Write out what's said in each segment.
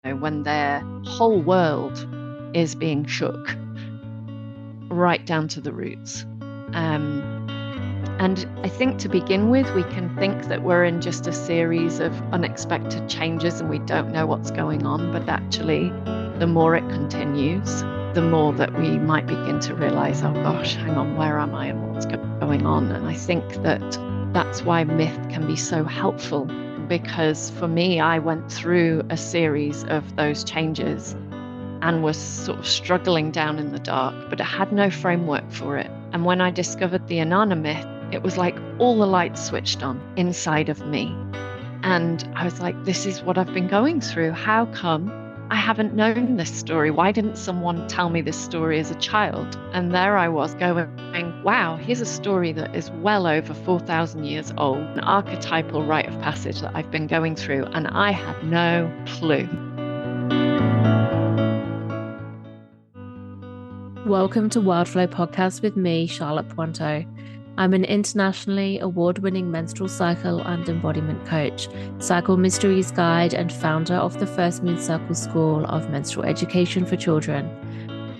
when their whole world is being shook right down to the roots. And I think to begin with, we can think that we're in just a series of unexpected changes and we don't know what's going on. But actually, the more it continues, the more that we might begin to realize, oh gosh, hang on, where am I and what's going on? And I think that that's why myth can be so helpful, because for me, I went through a series of those changes and was sort of struggling down in the dark, but I had no framework for it. And when I discovered the Inanna myth, it was like all the lights switched on inside of me. And I was like, this is what I've been going through. How come I haven't known this story? Why didn't someone tell me this story as a child? And there I was going, wow, here's a story that is well over 4,000 years old, an archetypal rite of passage that I've been going through, and I had no clue. Welcome to Wildflow Podcast with me, Charlotte Pointeau. I'm an internationally award-winning menstrual cycle and embodiment coach, cycle mysteries guide, and founder of the First Moon Circle School of Menstrual Education for Children.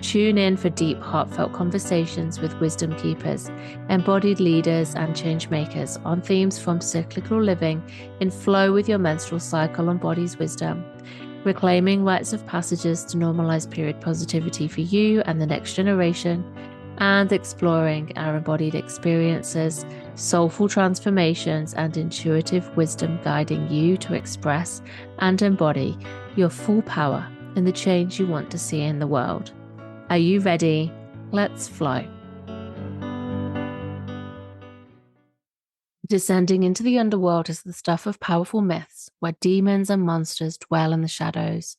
Tune in for deep, heartfelt conversations with wisdom keepers, embodied leaders, and change makers on themes from cyclical living in flow with your menstrual cycle and body's wisdom, reclaiming rites of passages to normalize period positivity for you and the next generation, and exploring our embodied experiences, soulful transformations, and intuitive wisdom guiding you to express and embody your full power in the change you want to see in the world. Are you ready? Let's flow. Descending into the underworld is the stuff of powerful myths where demons and monsters dwell in the shadows.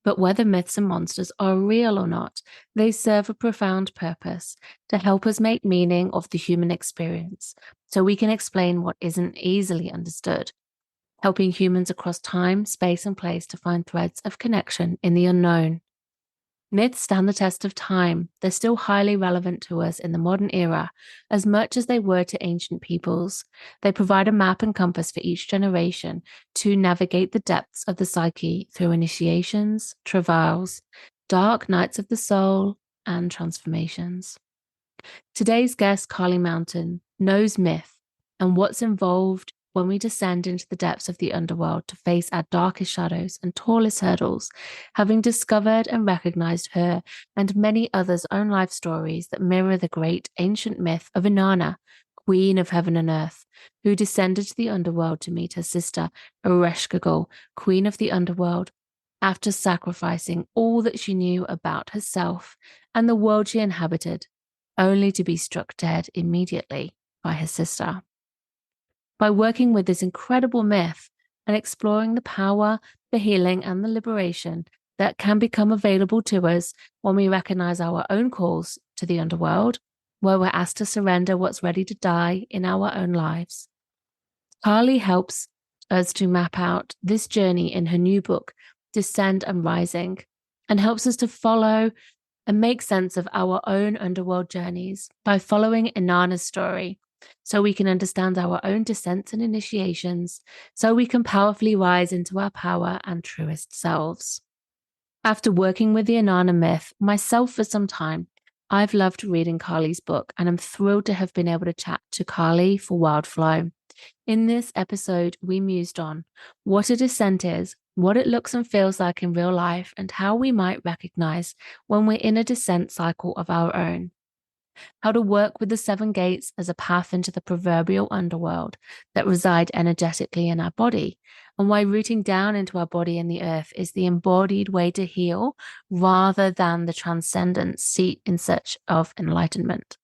But whether myths and monsters are real or not, they serve a profound purpose to help us make meaning of the human experience so we can explain what isn't easily understood, helping humans across time, space, and place to find threads of connection in the unknown. Myths stand the test of time. They're still highly relevant to us in the modern era, as much as they were to ancient peoples. They provide a map and compass for each generation to navigate the depths of the psyche through initiations, travails, dark nights of the soul, and transformations. Today's guest, Carly Mountain, knows myth and what's involved when we descend into the depths of the underworld to face our darkest shadows and tallest hurdles, having discovered and recognized her and many others' own life stories that mirror the great ancient myth of Inanna, queen of heaven and earth, who descended to the underworld to meet her sister, Ereshkigal, queen of the underworld, after sacrificing all that she knew about herself and the world she inhabited, only to be struck dead immediately by her sister. By working with this incredible myth and exploring the power, the healing, and the liberation that can become available to us when we recognize our own calls to the underworld, where we're asked to surrender what's ready to die in our own lives. Carly helps us to map out this journey in her new book, Descend and Rising, and helps us to follow and make sense of our own underworld journeys by following Inanna's story, so we can understand our own descents and initiations, so we can powerfully rise into our power and truest selves. After working with the Inanna myth myself for some time, I've loved reading Carly's book, and I'm thrilled to have been able to chat to Carly for Wildflow. In this episode, we mused on what a descent is, what it looks and feels like in real life, and how we might recognize when we're in a descent cycle of our own. How to work with the 7 gates as a path into the proverbial underworld that reside energetically in our body, and why rooting down into our body and the earth is the embodied way to heal rather than the transcendent seat in search of enlightenment.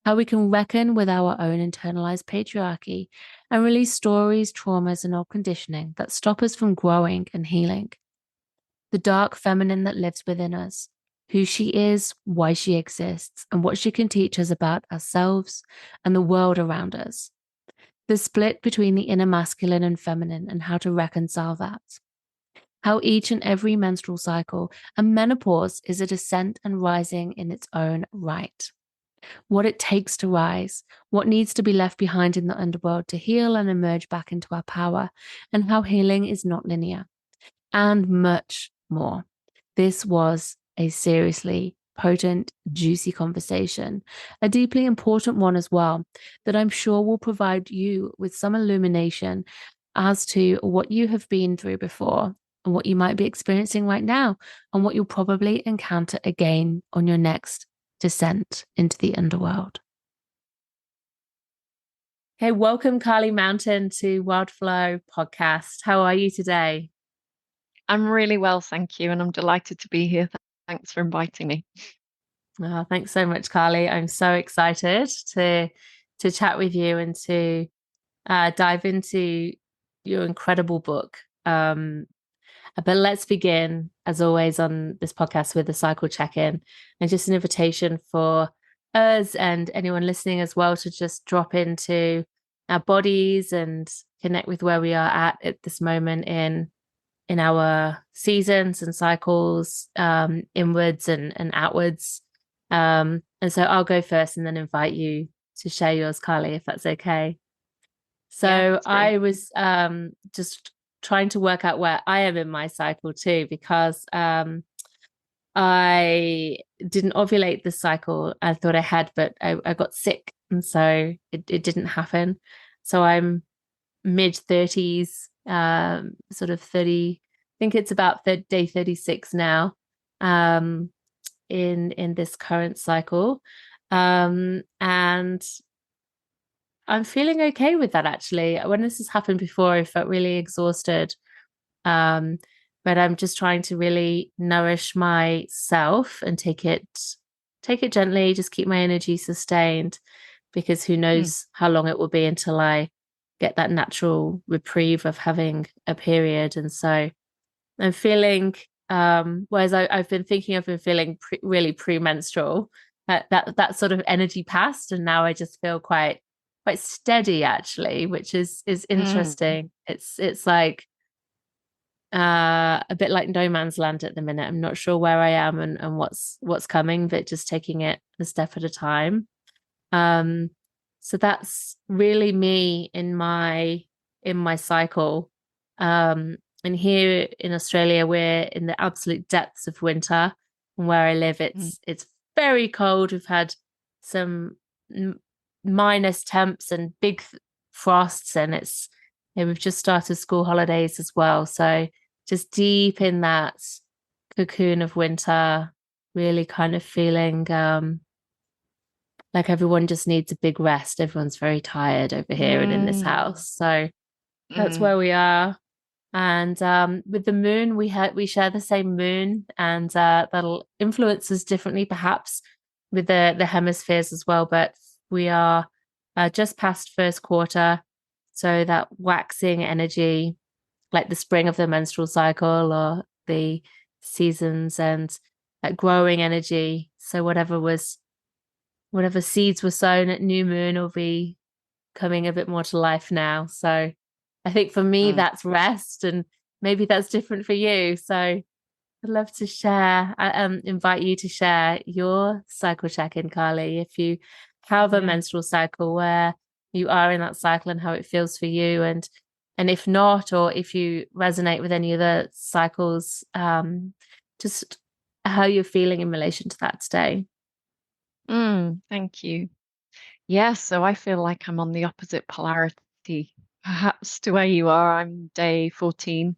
How we can reckon with our own internalized patriarchy and release stories, traumas, and old conditioning that stop us from growing and healing. The dark feminine that lives within us, who she is, why she exists, and what she can teach us about ourselves and the world around us. The split between the inner masculine and feminine and how to reconcile that. How each and every menstrual cycle and menopause is a descent and rising in its own right. What it takes to rise, what needs to be left behind in the underworld to heal and emerge back into our power, and how healing is not linear. and much more. This was a seriously potent, juicy conversation, a deeply important one as well, that I'm sure will provide you with some illumination as to what you have been through before and what you might be experiencing right now, and what you'll probably encounter again on your next descent into the underworld. Hey, welcome, Carly Mountain, to Wildflow Podcast. How are you today? I'm really well, thank you, and I'm delighted to be here. Thanks for inviting me. Oh, thanks so much, Carly. I'm so excited to chat with you and to dive into your incredible book. But let's begin, as always, on this podcast with a cycle check-in and just an invitation for us and anyone listening as well to just drop into our bodies and connect with where we are at this moment in our seasons and cycles, inwards and outwards. And so I'll go first and then invite you to share yours, Carly, if that's okay. Yeah, So that's great. I was just trying to work out where I am in my cycle too, because I didn't ovulate this cycle. I thought I had, but I got sick. And so it didn't happen. So I'm mid 30s, sort of 30, I think it's about day 36 now, in this current cycle. And I'm feeling okay with that actually. When this has happened before, I felt really exhausted. Um, but I'm just trying to really nourish myself and take it gently, just keep my energy sustained, because who Mm, knows how long it will be until I get that natural reprieve of having a period. And so I'm feeling, whereas I've been thinking I've been feeling really premenstrual, that sort of energy passed, and now I just feel quite steady actually, which is mm, interesting. It's like a bit like no man's land at the minute. I'm not sure where I am and what's coming, but just taking it a step at a time. Um, so that's really me in my cycle. And here in Australia, we're in the absolute depths of winter. And where I live, mm, it's very cold. We've had some minus temps and big frosts, and we've just started school holidays as well. So just deep in that cocoon of winter, really kind of feeling like everyone just needs a big rest. Everyone's very tired over here and in this mm, house. So that's mm, where we are. And with the moon, we share the same moon, and that'll influence us differently, perhaps with the hemispheres as well. But we are just past first quarter, so that waxing energy, like the spring of the menstrual cycle or the seasons, and that growing energy. So whatever seeds were sown at new moon will be coming a bit more to life now. So I think for me, mm. that's rest, and maybe that's different for you. So I'd love to share, invite you to share your cycle check-in, Carly, if you have a Yeah. menstrual cycle, where you are in that cycle and how it feels for you. And if not, or if you resonate with any other cycles, just how you're feeling in relation to that today. Thank you. Yeah, so I feel like I'm on the opposite polarity, perhaps to where you are. I'm day 14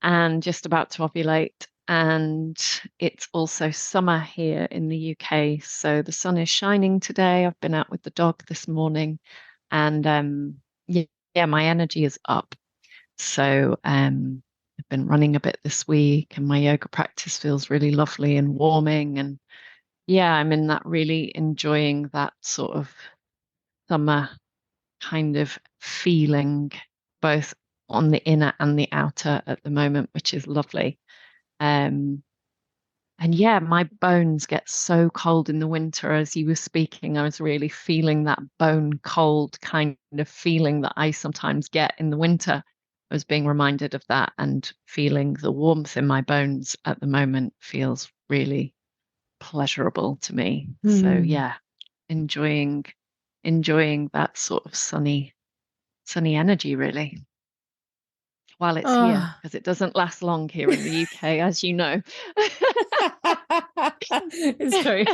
and just about to ovulate. And it's also summer here in the UK. So the sun is shining today. I've been out with the dog this morning and yeah, yeah, my energy is up. So I've been running a bit this week and my yoga practice feels really lovely and warming. And yeah, I'm in that really enjoying that sort of summer kind of feeling, both on the inner and the outer at the moment, which is lovely. Um, and yeah, my bones get so cold in the winter. As you were speaking, I was really feeling that bone cold kind of feeling that I sometimes get in the winter. I was being reminded of that and feeling the warmth in my bones at the moment feels really pleasurable to me. So Hmm. yeah, enjoying enjoying that sort of sunny energy really. while it's here, Oh. because it doesn't last long here in the UK, as you know. It's true.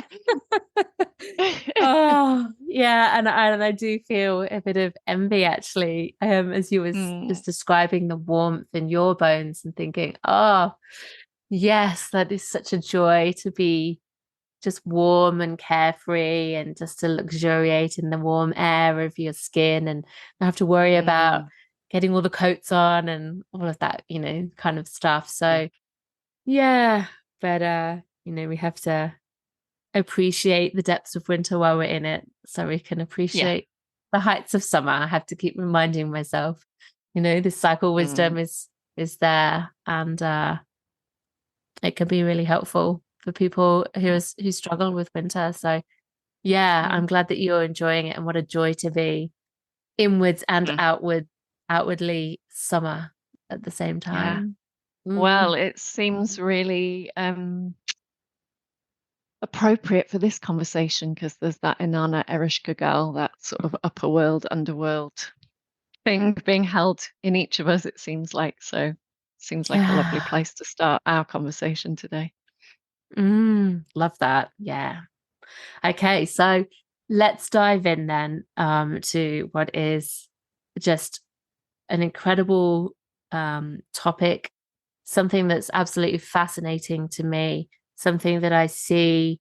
Oh, yeah, and I do feel a bit of envy actually, as you was Mm, just describing the warmth in your bones and thinking, oh, yes, that is such a joy to be just warm and carefree and just to luxuriate in the warm air of your skin and not have to worry about mm, getting all the coats on and all of that, kind of stuff. yeah, So yeah, but we have to appreciate the depths of winter while we're in it so we can yeah, appreciate the heights of summer. I have to keep reminding myself, this cycle mm, wisdom is there, and it can be really helpful for people yeah, who struggle with winter. So yeah, mm, I'm glad that you're enjoying it, and what a joy to be inwards and mm, outwardly summer at the same yeah. time. Well, Mm. it seems really appropriate for this conversation because there's that Inanna Ereshkigal, girl, that sort of upper world, underworld thing being held in each of us, it seems like. So seems like a lovely Yeah. place to start our conversation today. Love that. Yeah. Okay, so let's dive in then to what is just an incredible topic, something that's absolutely fascinating to me, something that I see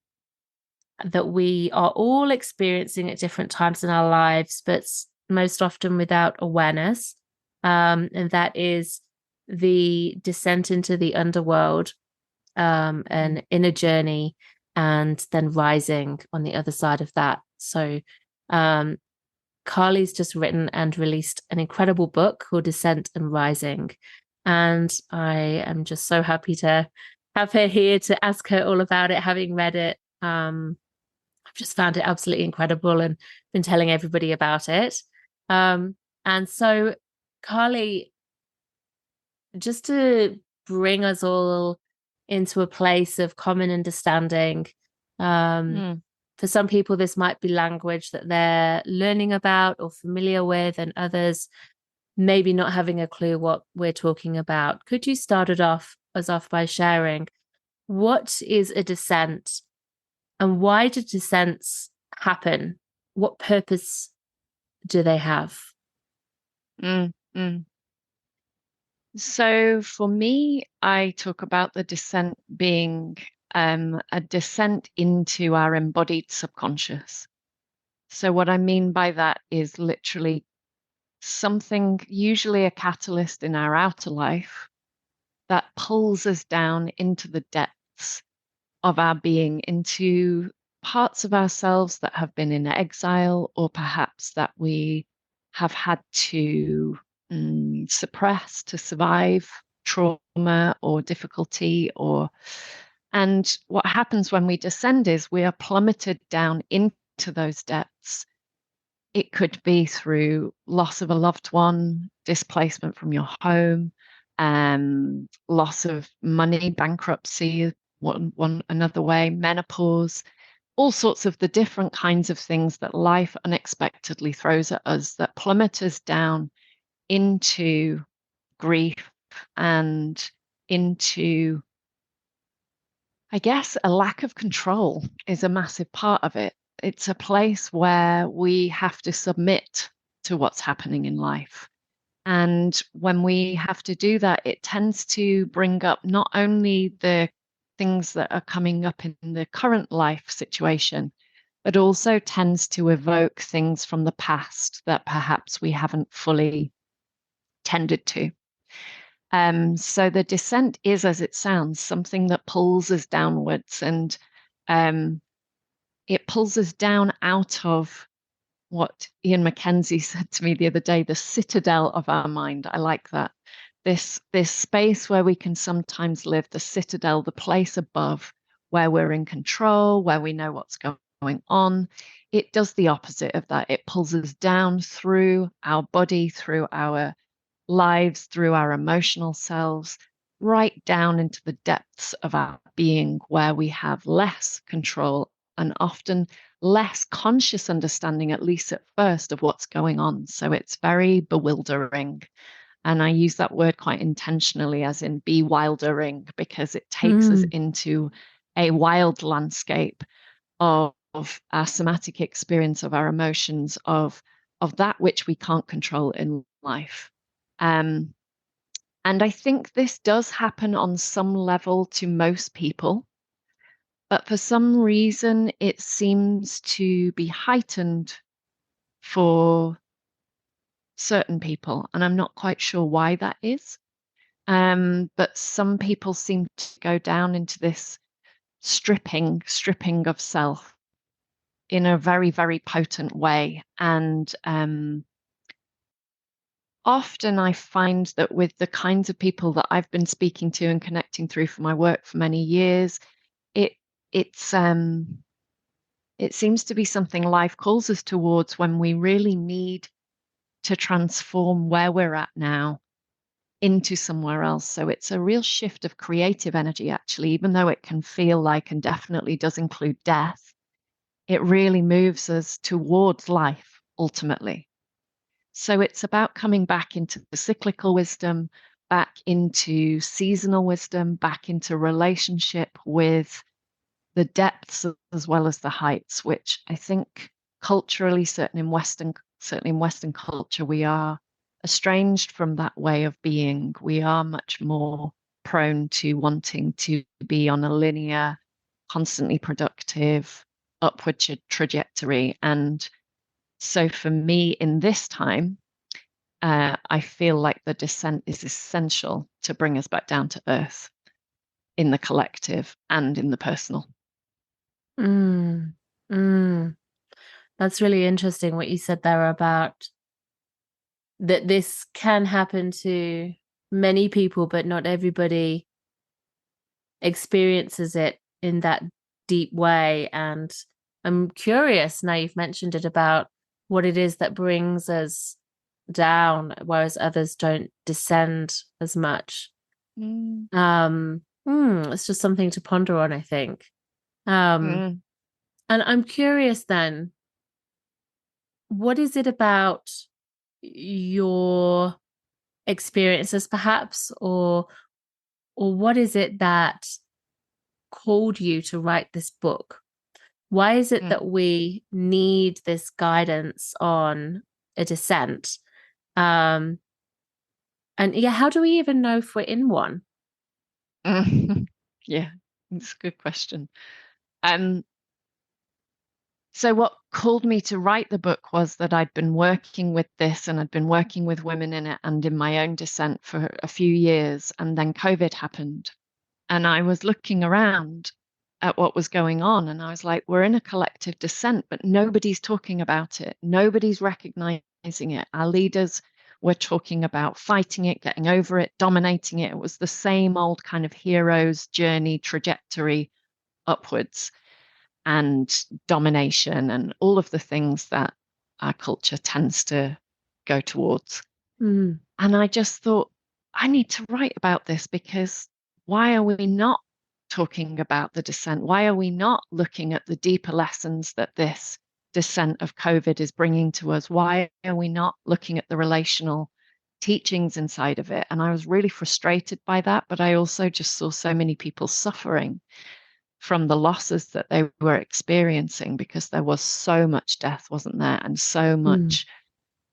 that we are all experiencing at different times in our lives, but most often without awareness. And that is the descent into the underworld, Mm, an inner journey, and then rising on the other side of that. So, um, Carly's just written and released an incredible book called Descent and Rising. And I am just so happy to have her here to ask her all about it, having read it. I've just found it absolutely incredible and been telling everybody about it. Um, and so, Carly, just to bring us all into a place of common understanding, um, mm, for some people, this might be language that they're learning about or familiar with, and others maybe not having a clue what we're talking about. Could you start us off by sharing what is a descent and why do descents happen? What purpose do they have? mm, mm. So for me, I talk about the descent being a descent into our embodied subconscious. So what I mean by that is literally something, usually a catalyst in our outer life, that pulls us down into the depths of our being, into parts of ourselves that have been in exile, or perhaps that we have had to suppress to survive trauma or difficulty or and what happens when we descend is we are plummeted down into those depths. It could be through loss of a loved one, displacement from your home, loss of money, bankruptcy, one another way, menopause, all sorts of the different kinds of things that life unexpectedly throws at us that plummet us down into grief and into, I guess, a lack of control is a massive part of it. It's a place where we have to submit to what's happening in life. And when we have to do that, it tends to bring up not only the things that are coming up in the current life situation, but also tends to evoke things from the past that perhaps we haven't fully tended to. So the descent is, as it sounds, something that pulls us downwards and um, it pulls us down out of what Ian Mackenzie said to me the other day, the citadel of our mind. I like that. This space where we can sometimes live, the citadel, the place above where we're in control, where we know what's going on. It does the opposite of that. It pulls us down through our body, through our lives, through our emotional selves, right down into the depths of our being where we have less control and often less conscious understanding, at least at first, of what's going on. So it's very bewildering. And I use that word quite intentionally, as in be wildering, because it takes us Mm. into a wild landscape of our somatic experience, of our emotions, of that which we can't control in life. Um, and I think this does happen on some level to most people, but for some reason it seems to be heightened for certain people, and I'm not quite sure why that is. But some people seem to go down into this stripping of self in a very, very potent way. And often I find that with the kinds of people that I've been speaking to and connecting through for my work for many years, it it's it seems to be something life calls us towards when we really need to transform where we're at now into somewhere else. So it's a real shift of creative energy, actually, even though it can feel like and definitely does include death. It really moves us towards life ultimately. So it's about coming back into the cyclical wisdom, back into seasonal wisdom, back into relationship with the depths as well as the heights, which I think culturally, certainly in Western culture, we are estranged from that way of being. We are much more prone to wanting to be on a linear, constantly productive, upward trajectory. And so for me in this time, I feel like the descent is essential to bring us back down to earth in the collective and in the personal. Mm. Mm. That's really interesting what you said there about that this can happen to many people, but not everybody experiences it in that deep way. And I'm curious now you've mentioned it about what it is that brings us down, whereas others don't descend as much. Mm, It's just something to ponder on, I think. Um, mm, and I'm curious then, what is it about your experiences perhaps, or what is it that called you to write this book? Why is it mm, that we need this guidance on a descent? Um, and yeah, how do we even know if we're in one? mm. Yeah, it's a good question. Um, so what called me to write the book was that I'd been working with this and I'd been working with women in it and in my own descent for a few years, and then COVID happened. And I was looking around at what was going on, and I was like, we're in a collective descent, but nobody's talking about it. Nobody's recognizing it. Our leaders were talking about fighting it, getting over it, dominating it. It was the same old kind of hero's journey trajectory upwards and domination and all of the things that our culture tends to go towards. Mm, And I just thought, I need to write about this because why are we not talking about the descent? Why are we not looking at the deeper lessons that this descent of COVID is bringing to us? Why are we not looking at the relational teachings inside of it? And I was really frustrated by that, but I also just saw so many people suffering from the losses that they were experiencing because there was so much death, wasn't there? And so mm, much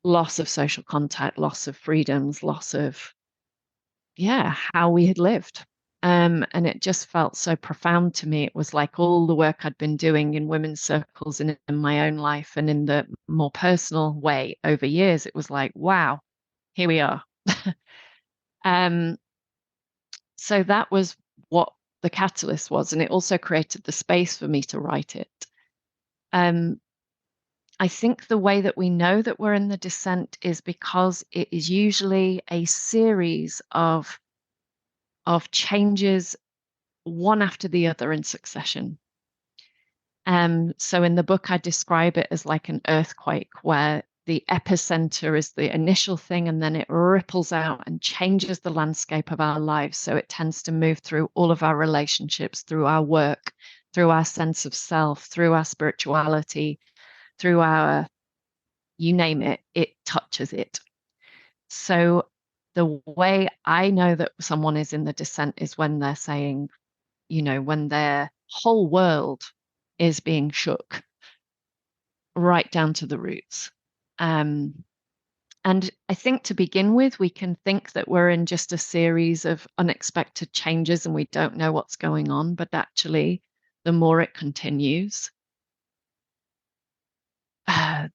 loss of social contact, loss of freedoms, loss of, yeah, how we had lived. And it just felt so profound to me. It was like all the work I'd been doing in women's circles and in my own life and in the more personal way over years. It was like, wow, here we are. um, so that was what the catalyst was. And it also created the space for me to write it. Um, I think the way that we know that we're in the descent is because it is usually a series of changes, one after the other in succession. So in the book, I describe it as like an earthquake where the epicenter is the initial thing and then it ripples out and changes the landscape of our lives. So it tends to move through all of our relationships, through our work, through our sense of self, through our spirituality, through our, you name it, it touches it. So the way I know that someone is in the descent is when they're saying, when their whole world is being shook right down to the roots. Um, and I think to begin with, we can think that we're in just a series of unexpected changes and we don't know what's going on. But actually, the more it continues, uh,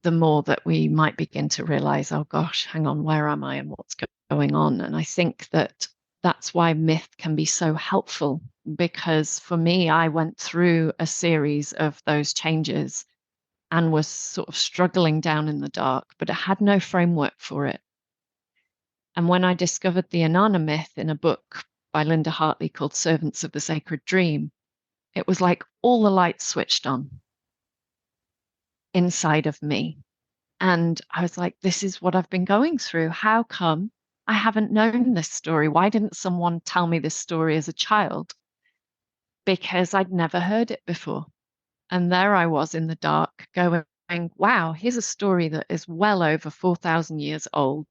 the more that we might begin to realize, oh gosh, hang on, where am I and what's going on? And I think that that's why myth can be so helpful because for me, I went through a series of those changes and was sort of struggling down in the dark, but I had no framework for it. And when I discovered the Inanna myth in a book by Linda Hartley called Servants of the Sacred Dream, it was like all the lights switched on inside of me. And I was like, this is what I've been going through. How come I haven't known this story? Why didn't someone tell me this story as a child? Because I'd never heard it before. And there I was in the dark going, wow, here's a story that is well over 4,000 years old.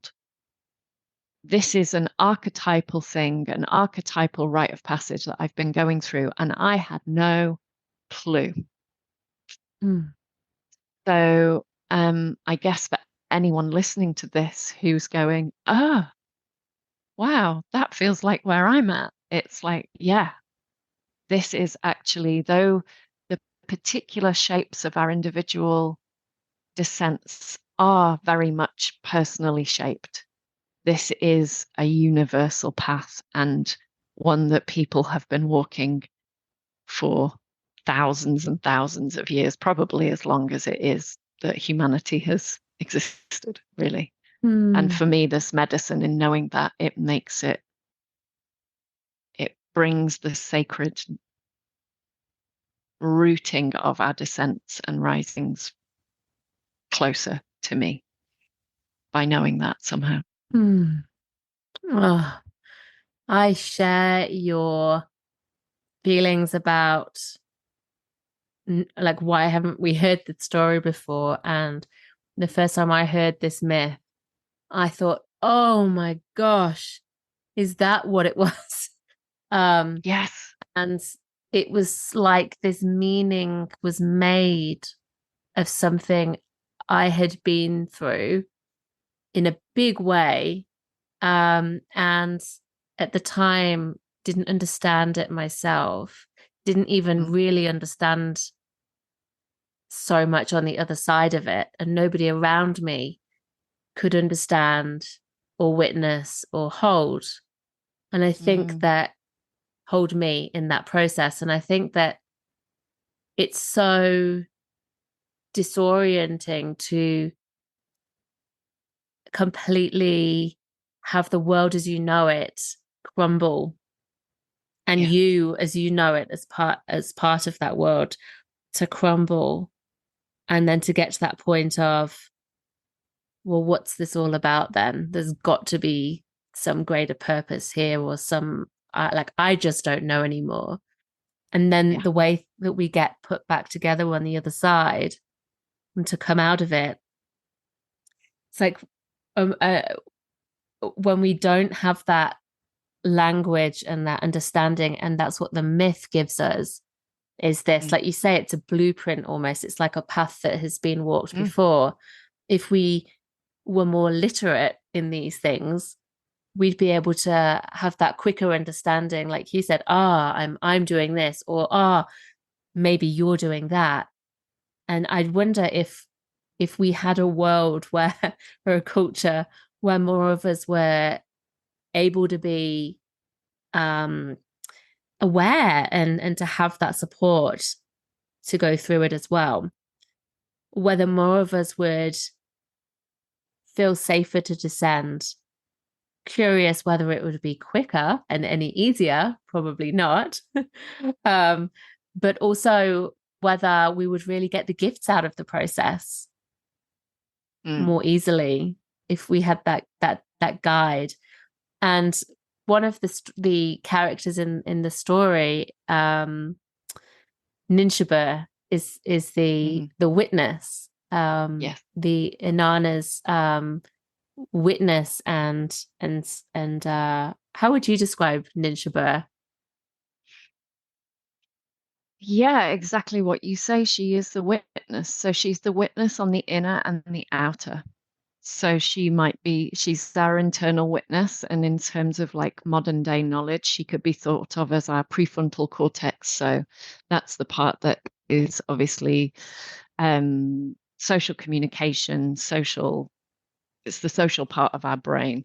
This is an archetypal thing, an archetypal rite of passage that I've been going through, and I had no clue. Mm. So I guess for anyone listening to this who's going, oh, wow, that feels like where I'm at. It's like, yeah, this is actually, though the particular shapes of our individual descents are very much personally shaped. This is a universal path and one that people have been walking for thousands and thousands of years, probably as long as it is that humanity has existed, really. And Mm. for me, this medicine in knowing that it brings the sacred rooting of our descents and risings closer to me by knowing that somehow. Mm. Oh, I share your feelings about like why haven't we heard that story before? And the first time I heard this myth, I thought, oh my gosh, is that what it was? Um, Yes. and it was like this meaning was made of something I had been through in a big way. And at the time, didn't understand it myself, didn't even Mm, really understand so much on the other side of it. And nobody around me could understand or witness or hold. And I think mm, that hold me in that process. And I think that it's so disorienting to completely have the world as you know it crumble and yeah. you as you know it as part of that world to crumble and then to get to that point of, well, what's this all about then? There's got to be some greater purpose here or some like I just don't know anymore. And then Yeah. the way that we get put back together on the other side and to come out of it, it's like um, uh, when we don't have that language and that understanding, and that's what the myth gives us, is this, Mm, like you say, it's a blueprint almost. It's like a path that has been walked mm, before. If we were more literate in these things, we'd be able to have that quicker understanding, like you said, I'm doing this, or maybe you're doing that. And I'd wonder if we had a world where or a culture where more of us were able to be um aware and to have that support to go through it as well, whether more of us would feel safer to descend. Curious whether it would be quicker and any easier, probably not. um, but also whether we would really get the gifts out of the process mm, more easily if we had that guide. And one of the characters in the story, Ninshaba, is mm, the witness, yes. the Inanna's witness and how would you describe Ninshaba? Yeah, exactly what you say. She is the witness. So she's the witness on the inner and the outer. So she's our internal witness. And in terms of like modern day knowledge, she could be thought of as our prefrontal cortex. So that's the part that is obviously social communication, it's the social part of our brain.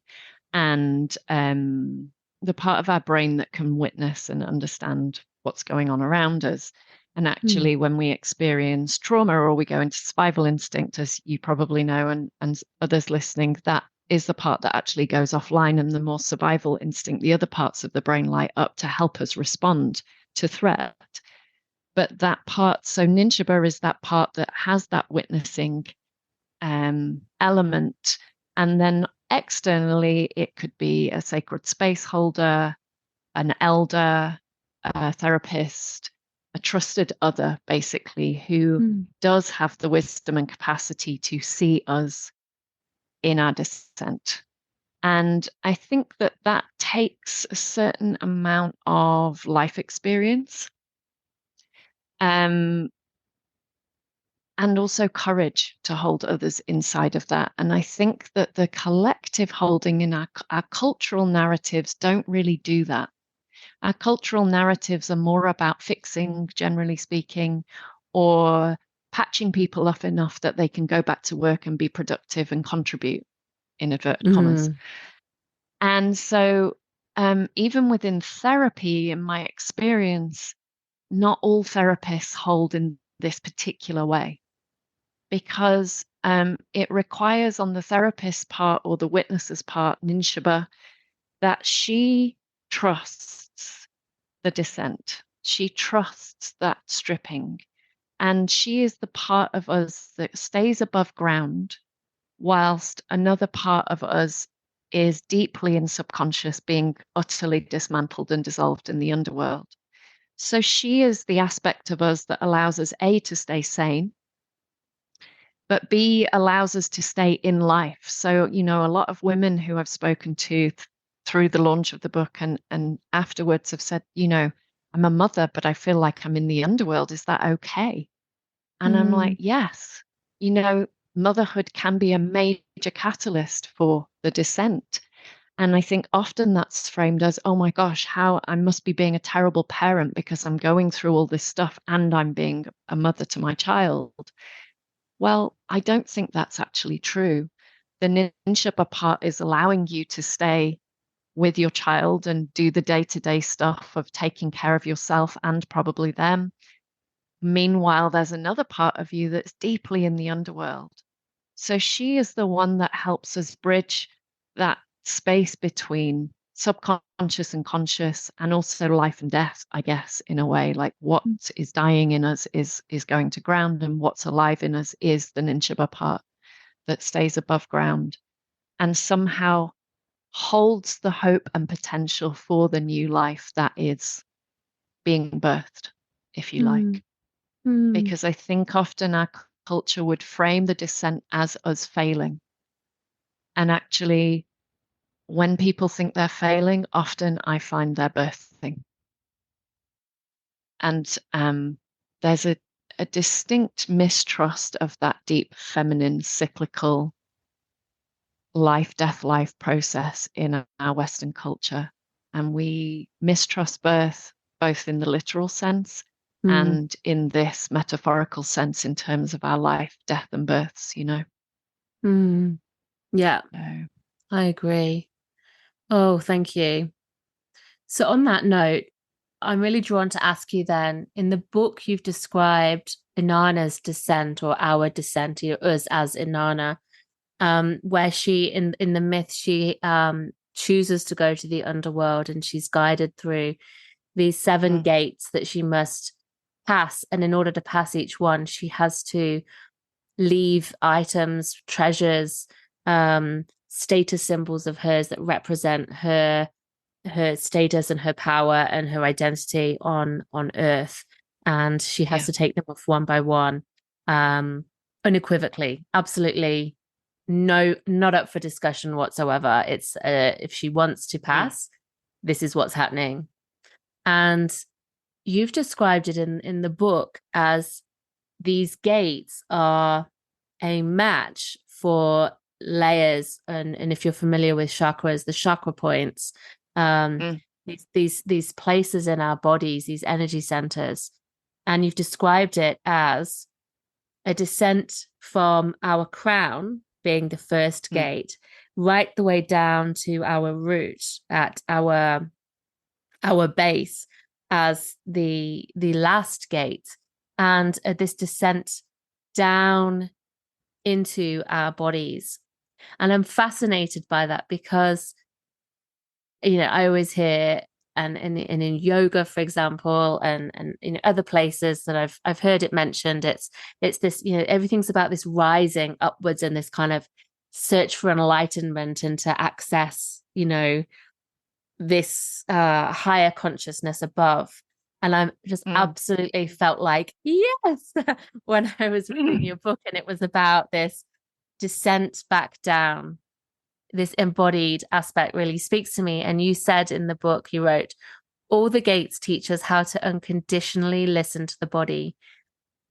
And the part of our brain that can witness and understand what's going on around us. And Mm. actually, when we experience trauma or we go into survival instinct, as you probably know, and others listening, that is the part that actually goes offline. And the more survival instinct, the other parts of the brain light up to help us respond to threat. But that part, so Ninjaba is that part that has that witnessing element. And then externally, it could be a sacred space holder, an elder, a therapist, a trusted other, basically, who Mm. does have the wisdom and capacity to see us in our descent. And I think that that takes a certain amount of life experience. Um, and also courage to hold others inside of that. And I think that the collective holding in our cultural narratives don't really do that. Our cultural narratives are more about fixing, generally speaking, or patching people up enough that they can go back to work and be productive and contribute, in inverted commas. Mm. And so, even within therapy, in my experience, not all therapists hold in this particular way because it requires on the therapist's part or the witness's part, Ninshaba, that she trusts the descent. She trusts that stripping. And she is the part of us that stays above ground, whilst another part of us is deeply in subconscious, being utterly dismantled and dissolved in the underworld. So she is the aspect of us that allows us, A, to stay sane, but B allows us to stay in life. So, a lot of women who I've spoken to through the launch of the book and afterwards have said, I'm a mother, but I feel like I'm in the underworld. Is that okay? And I'm like, Mm. yes, motherhood can be a major catalyst for the descent. And I think often that's framed as, oh my gosh, how I must be being a terrible parent because I'm going through all this stuff and I'm being a mother to my child. Well, I don't think that's actually true. The Ninshaba part is allowing you to stay with your child and do the day-to-day stuff of taking care of yourself and probably them. Meanwhile, there's another part of you that's deeply in the underworld. So she is the one that helps us bridge that space between subconscious and conscious and also life and death, I guess, in a way. Like what is dying in us is going to ground, and what's alive in us is the Ninshaba part that stays above ground and somehow holds the hope and potential for the new life that is being birthed, if you Mm. like. Mm. Because I think often our culture would frame the descent as us failing. And actually, when people think they're failing, often I find they're birthing. And there's a distinct mistrust of that deep feminine cyclical life process in our Western culture. And we mistrust birth, both in the literal sense Mm. and in this metaphorical sense in terms of our life, death, and births. Mm. Yeah, So, I agree. Oh, thank you. So, on that note, I'm really drawn to ask you then in the book, you've described Inanna's descent or our descent, or us as Inanna, where she, in the myth, she chooses to go to the underworld and she's guided through these seven mm, gates that she must pass. And in order to pass each one, she has to leave items, treasures, status symbols of hers that represent her status and her power and her identity on earth, and she has yeah, to take them off one by one, unequivocally, absolutely no, not up for discussion whatsoever. It's if she wants to Mm, pass, this is what's happening. And you've described it in the book as these gates are a match for layers, and if you're familiar with chakras, the chakra points, um mm, these places in our bodies, these energy centers. And you've described it as a descent from our crown being the first mm, gate right the way down to our root at our base as the last gate, and this descent down into our bodies. And I'm fascinated by that because, I always hear, and in yoga, for example, and in other places that I've heard it mentioned, it's this, everything's about this rising upwards and this kind of search for enlightenment and to access, this higher consciousness above. And I'm just mm, absolutely felt like, yes, when I was reading mm, your book, and it was about this descent back down. This embodied aspect really speaks to me. And you said in the book, you wrote, all the gates teach us how to unconditionally listen to the body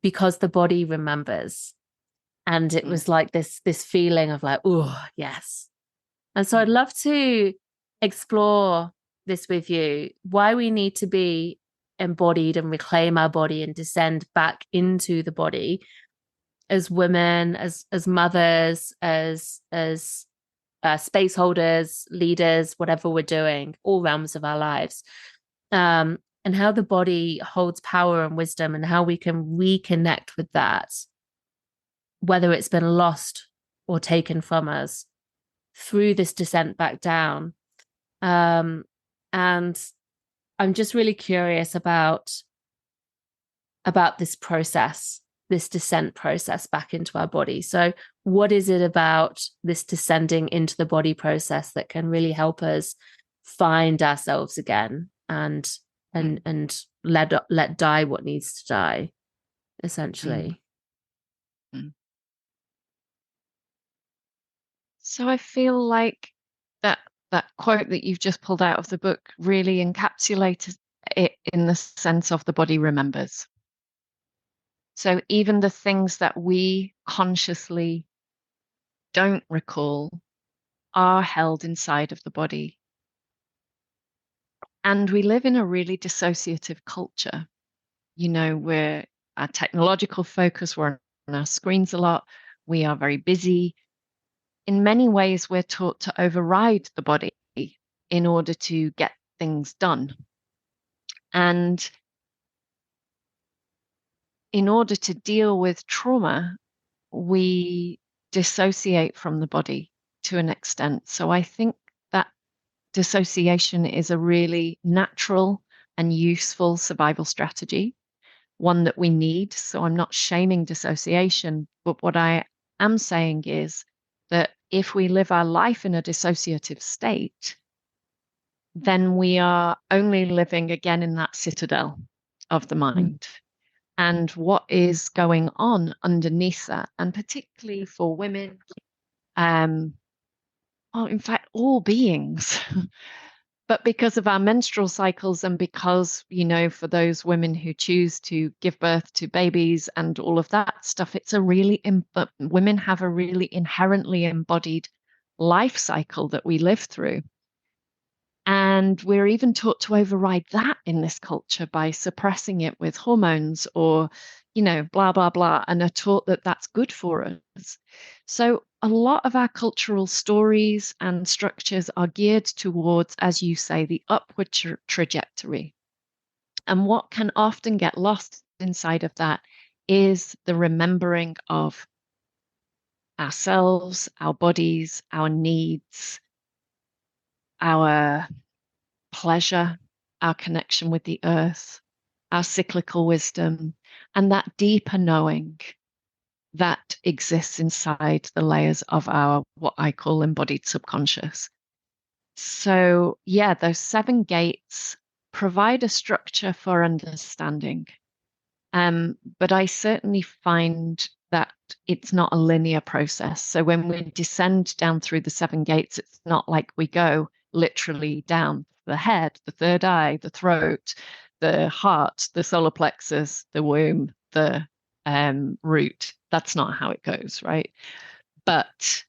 because the body remembers. And it mm, was like this feeling of like, oh, yes. And so I'd mm, love to explore this with you, why we need to be embodied and reclaim our body and descend back into the body as women, as mothers, as space holders, leaders, whatever we're doing, all realms of our lives. And how the body holds power and wisdom, and how we can reconnect with that, whether it's been lost or taken from us through this descent back down. And I'm just really curious about this process, this descent process back into our body. So what is it about this descending into the body process that can really help us find ourselves again, and mm, let die what needs to die, mm, essentially? mm. So I feel like that that quote that you've just pulled out of the book really encapsulated it in the sense of the body remembers. So even the things that we consciously don't recall are held inside of the body. And we live in a really dissociative culture. We're our technological focus, we're on our screens a lot, we are very busy. In many ways, we're taught to override the body in order to get things done. And in order to deal with trauma, we dissociate from the body to an extent. So I think that dissociation is a really natural and useful survival strategy, one that we need. So I'm not shaming dissociation, but what I am saying is that if we live our life in a dissociative state, then we are only living again in that citadel of the Mm. mind. And what is going on underneath that, and particularly for women, um, well, in fact, all beings, but because of our menstrual cycles, and because, for those women who choose to give birth to babies and all of that stuff, it's a really, women have a really inherently embodied life cycle that we live through. And we're even taught to override that in this culture by suppressing it with hormones or, blah, blah, blah, and are taught that that's good for us. So a lot of our cultural stories and structures are geared towards, as you say, the upward trajectory. And what can often get lost inside of that is the remembering of ourselves, our bodies, our needs, our pleasure, our connection with the earth, our cyclical wisdom, and that deeper knowing that exists inside the layers of our, what I call embodied subconscious. So, yeah, those seven gates provide a structure for understanding. But I certainly find that it's not a linear process. So when we descend down through the seven gates, it's not like we go literally down the head, the third eye, the throat, the heart, the solar plexus, the womb, the root. That's not how it goes, right? But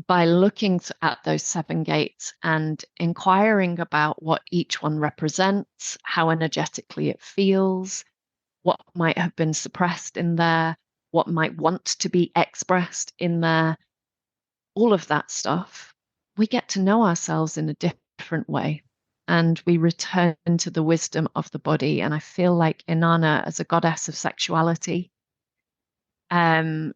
by looking at those seven gates and inquiring about what each one represents, how energetically it feels, what might have been suppressed in there, what might want to be expressed in there, all of that stuff, we get to know ourselves in a different way. And we return to the wisdom of the body. And I feel like Inanna, as a goddess of sexuality, um,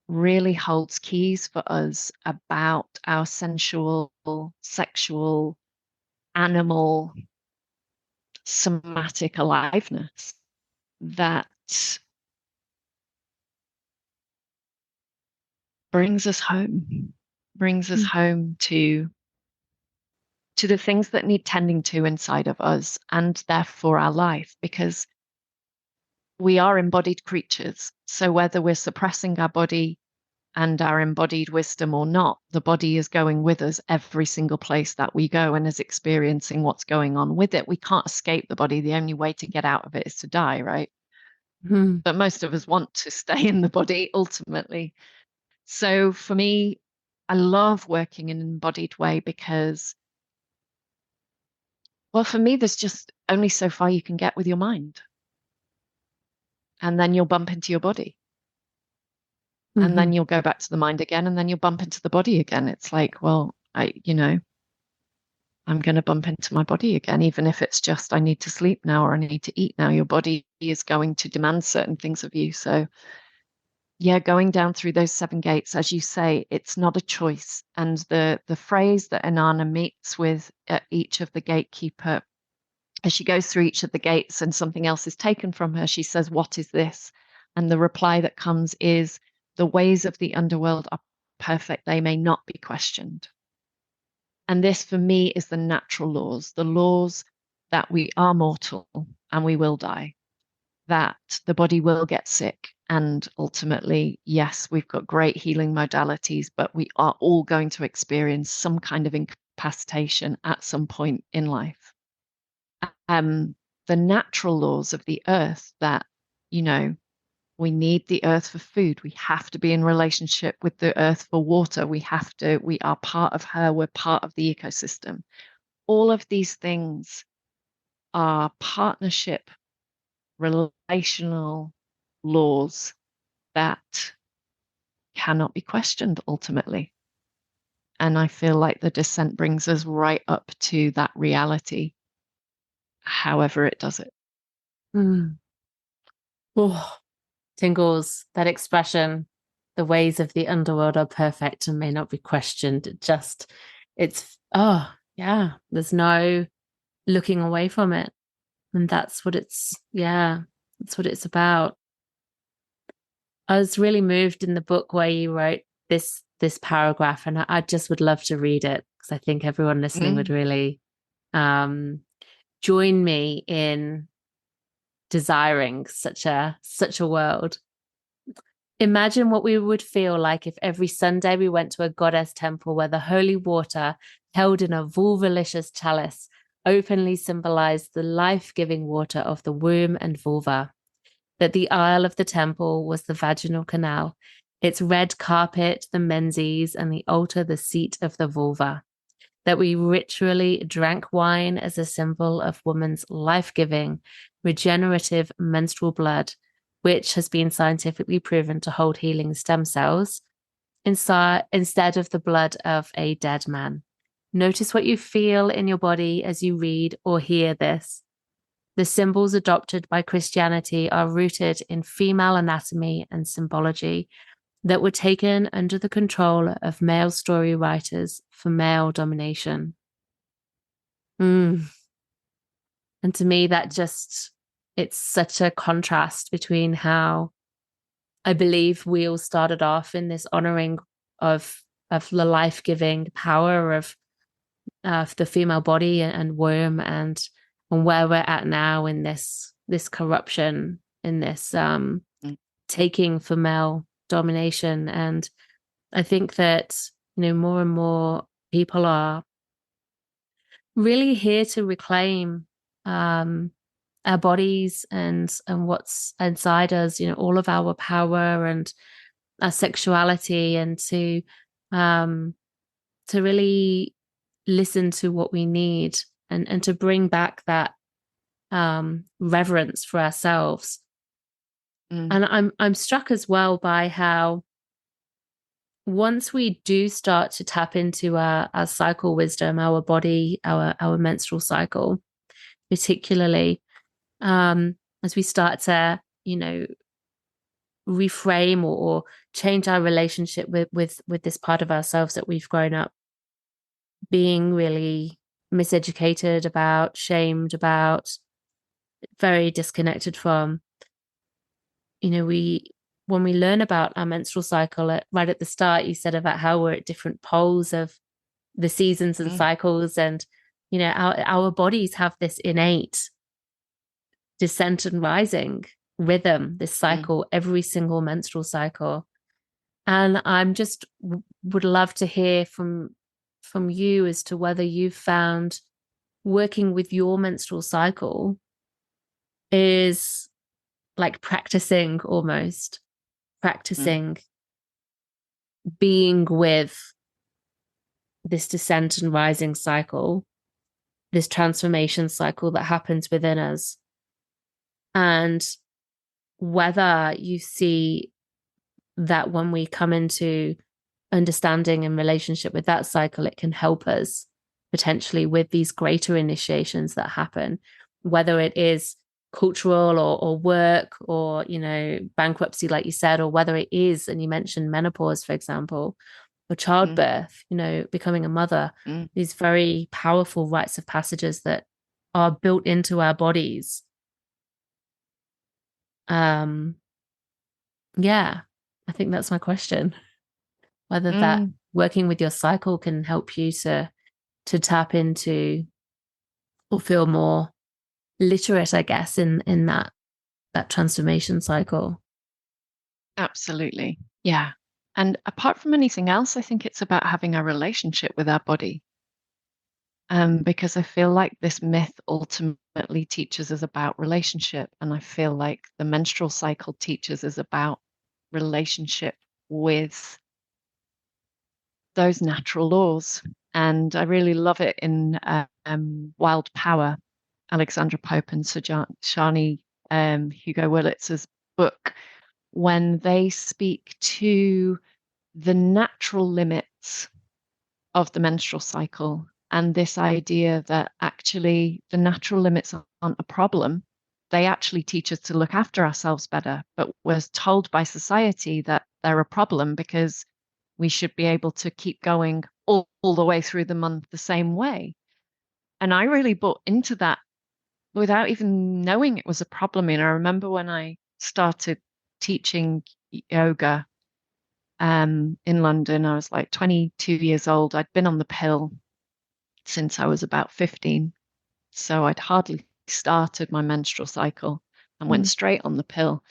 really holds keys for us about our sensual, sexual, animal, somatic aliveness that brings us home, brings us home to the things that need tending to inside of us and therefore our life, because we are embodied creatures. So whether we're suppressing our body and our embodied wisdom or not, the body is going with us every single place that we go and is experiencing what's going on with it. We can't escape the body. The only way to get out of it is to die, right? Mm-hmm. But most of us want to stay in the body ultimately. So for me, I love working in an embodied way because, well, for me, there's just only so far you can get with your mind. And then you'll bump into your body. And Mm-hmm. then you'll go back to the mind again, and then you'll bump into the body again. It's like, well, I'm going to bump into my body again, even if it's just I need to sleep now or I need to eat now. Your body is going to demand certain things of you. So, yeah, going down through those seven gates, as you say, it's not a choice. And the phrase that Inanna meets with at each of the gatekeeper, as she goes through each of the gates and something else is taken from her, she says, "What is this?" And the reply that comes is, "The ways of the underworld are perfect. They may not be questioned." And this, for me, is the natural laws, the laws that we are mortal and we will die, that the body will get sick. And ultimately, yes, we've got great healing modalities, but we are all going to experience some kind of incapacitation at some point in life. Um, the natural laws of the earth that, you know, we need the earth for food. We have to be in relationship with the earth for water. We are part of her. We're part of the ecosystem. All of these things are partnership, relational laws that cannot be questioned ultimately. And I feel like the descent brings us right up to that reality, however it does it. Mm. Oh, tingles, that expression, the ways of the underworld are perfect and may not be questioned. Oh, yeah, there's no looking away from it. And that's what it's about. I was really moved in the book where you wrote this paragraph, and I just would love to read it because I think everyone listening would Mm, really um, join me in desiring such a world. Imagine what we would feel like if every Sunday we went to a goddess temple where the holy water, held in a vulvalicious chalice, openly symbolized the life-giving water of the womb and vulva. That the aisle of the temple was the vaginal canal, its red carpet the menses, and the altar the seat of the vulva. That we ritually drank wine as a symbol of woman's life-giving, regenerative menstrual blood, which has been scientifically proven to hold healing stem cells, instead of the blood of a dead man. Notice what you feel in your body as you read or hear this. The symbols adopted by Christianity are rooted in female anatomy and symbology that were taken under the control of male story writers for male domination. Mm. And to me, it's such a contrast between how I believe we all started off in this honoring of the life-giving power of the female body and womb, and where we're at now in this corruption, in this mm, taking for male domination. And I think that, more and more people are really here to reclaim our bodies and what's inside us, all of our power and our sexuality, and to really listen to what we need, and to bring back that reverence for ourselves. And I'm struck as well by how once we do start to tap into our cycle wisdom, our body, our menstrual cycle, particularly, as we start to, reframe or change our relationship with this part of ourselves that we've grown up being really miseducated about, shamed about, very disconnected from. When we learn about our menstrual cycle right at the start, you said about how we're at different poles of the seasons and cycles, and our bodies have this innate descent and rising rhythm, this cycle, every single menstrual cycle. And I'm just would love to hear from you as to whether you've found working with your menstrual cycle is like practicing being with this descent and rising cycle, this transformation cycle that happens within us, and whether you see that when we come into understanding and relationship with that cycle, it can help us potentially with these greater initiations that happen, whether it is cultural or work or, bankruptcy, like you said, or whether it is, and you mentioned menopause, for example, or childbirth, becoming a mother, these very powerful rites of passages that are built into our bodies. Yeah, I think that's my question. Whether that working with your cycle can help you to tap into or feel more literate, I guess, in that transformation cycle. Absolutely. Yeah. And apart from anything else, I think it's about having a relationship with our body. Because I feel like this myth ultimately teaches us about relationship. And I feel like the menstrual cycle teaches us about relationship with those natural laws. And I really love it in Wild Power, Alexandra Pope and Shani Hugo Willitz's book, when they speak to the natural limits of the menstrual cycle and this idea that actually the natural limits aren't a problem. They actually teach us to look after ourselves better, but we're told by society that they're a problem because we should be able to keep going all the way through the month the same way. And I really bought into that without even knowing it was a problem. And I remember when I started teaching yoga in London, I was like 22 years old. I'd been on the pill since I was about 15. So I'd hardly started my menstrual cycle and went straight on the pill.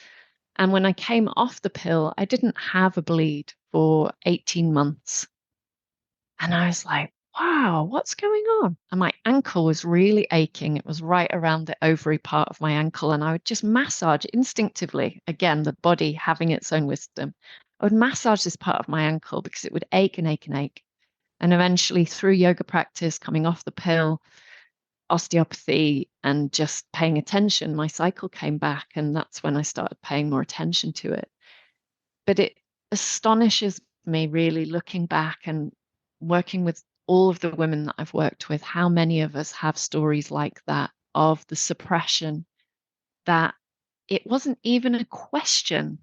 And when I came off the pill, I didn't have a bleed for 18 months. And I was like, wow, what's going on? And my ankle was really aching. It was right around the ovary part of my ankle. And I would just massage instinctively, again, the body having its own wisdom. I would massage this part of my ankle because it would ache and ache and ache. And eventually, through yoga practice, coming off the pill, osteopathy, and just paying attention, my cycle came back. And that's when I started paying more attention to it. But it astonishes me, really, looking back and working with all of the women that I've worked with, how many of us have stories like that of the suppression, that it wasn't even a question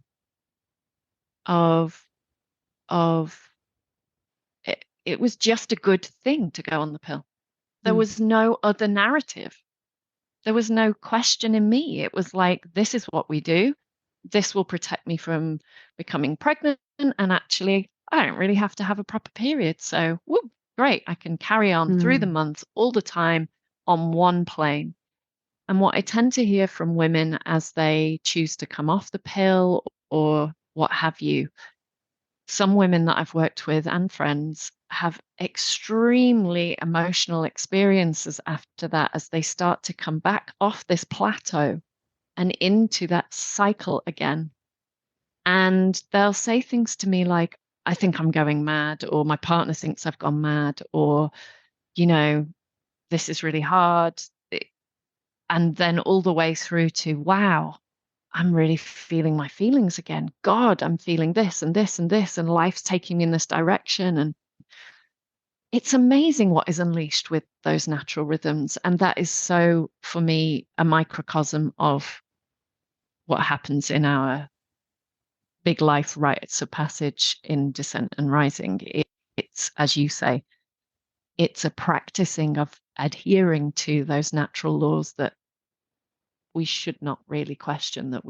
of it was just a good thing to go on the pill. There was no other narrative. There was no question in me. It was like, this is what we do. This will protect me from becoming pregnant. And actually, I don't really have to have a proper period. So, whoop, great. I can carry on through the months all the time on one plane. And what I tend to hear from women as they choose to come off the pill or what have you. Some women that I've worked with and friends have extremely emotional experiences after that as they start to come back off this plateau and into that cycle again. And they'll say things to me like, I think I'm going mad, or my partner thinks I've gone mad, or, you know, this is really hard. And then all the way through to, wow, I'm really feeling my feelings again. God, I'm feeling this and this and this, and life's taking me in this direction. And it's amazing what is unleashed with those natural rhythms. And that is so, for me, a microcosm of what happens in our big life rites of passage in descent and rising. It's, as you say, it's a practicing of adhering to those natural laws that we should not really question, that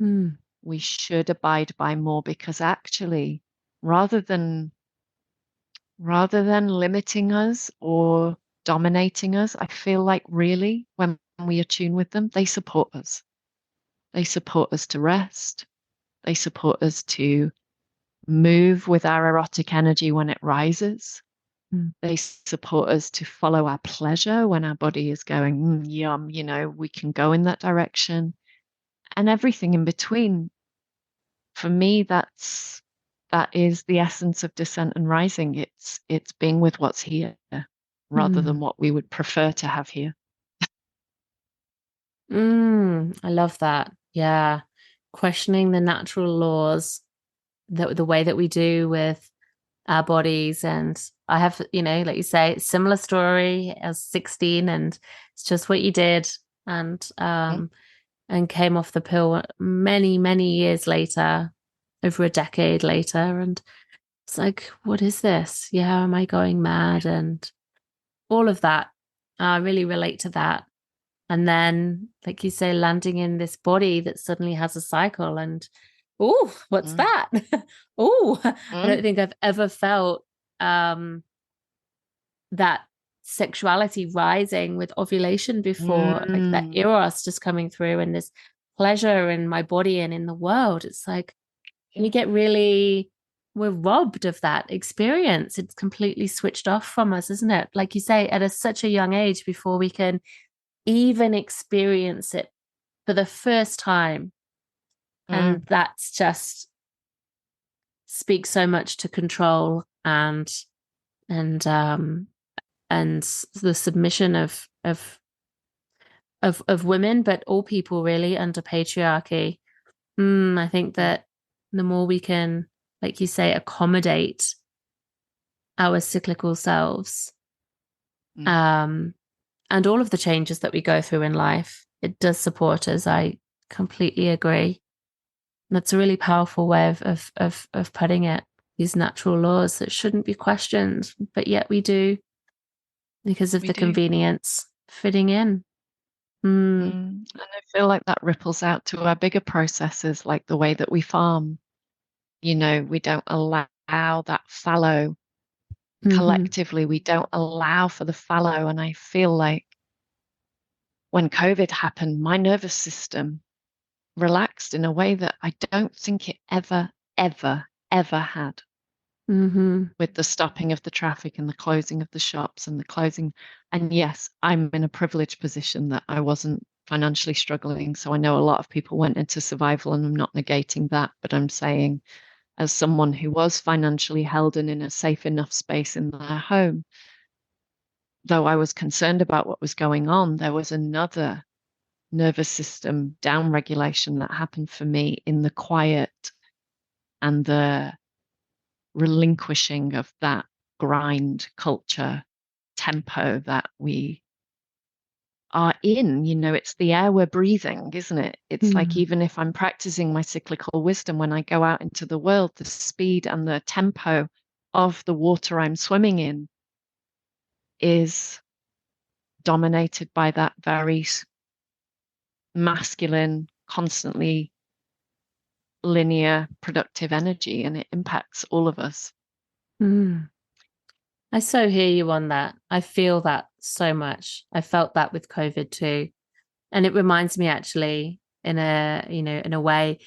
Mm. we should abide by more, because actually, rather than rather than limiting us or dominating us, I feel like really when we attune with them, they support us. They support us to rest. They support us to move with our erotic energy when it rises. Mm. They support us to follow our pleasure when our body is going, yum, we can go in that direction, and everything in between. For me, that is the essence of descent and rising. It's being with what's here rather than Mm. what we would prefer to have here. I love that. Yeah. Questioning the natural laws, the way that we do with our bodies. And I have, like you say, similar story as 16, and it's just what you did. And Mm, and came off the pill many, many years later, over a decade later. And it's like, what is this? Yeah, am I going mad? And all of that. I really relate to that. And then, like you say, landing in this body that suddenly has a cycle, and oh, what's mm, that? Oh, I mm, don't think I've ever felt um that sexuality rising with ovulation before, like that mm. eros just coming through, and this pleasure in my body and in the world. It's like we get really, we're robbed of that experience. It's completely switched off from us, isn't it? Like you say, at such a young age before we can even experience it for the first time. Mm, And that's just speaks so much to control and and the submission of women, but all people really under patriarchy. I think mm, that the more we can, like you say, accommodate our cyclical selves, mm. um, and all of the changes that we go through in life, it does support us. I completely agree. That's a really powerful way of putting it. These natural laws that shouldn't be questioned, but yet we do because of We the do. convenience fitting in. Mm. And I feel like that ripples out to our bigger processes, like the way that we farm. We don't allow that fallow Hmm. collectively. We don't allow for the fallow. And I feel like when COVID happened, my nervous system relaxed in a way that I don't think it ever, ever, ever had, Hmm. with the stopping of the traffic and the closing of the shops and the closing. And yes, I'm in a privileged position that I wasn't financially struggling. So I know a lot of people went into survival, and I'm not negating that, but I'm saying, as someone who was financially held and in a safe enough space in their home, though I was concerned about what was going on, there was another nervous system downregulation that happened for me in the quiet and the relinquishing of that grind culture tempo that we are in. It's the air we're breathing, isn't it? It's like, Mm. even if I'm practicing my cyclical wisdom, when I go out into the world, the speed and the tempo of the water I'm swimming in is dominated by that very masculine, constantly linear, productive energy, and it impacts all of us. Mm. I so hear you on that. I feel that so much. I felt that with COVID too. And it reminds me actually in a way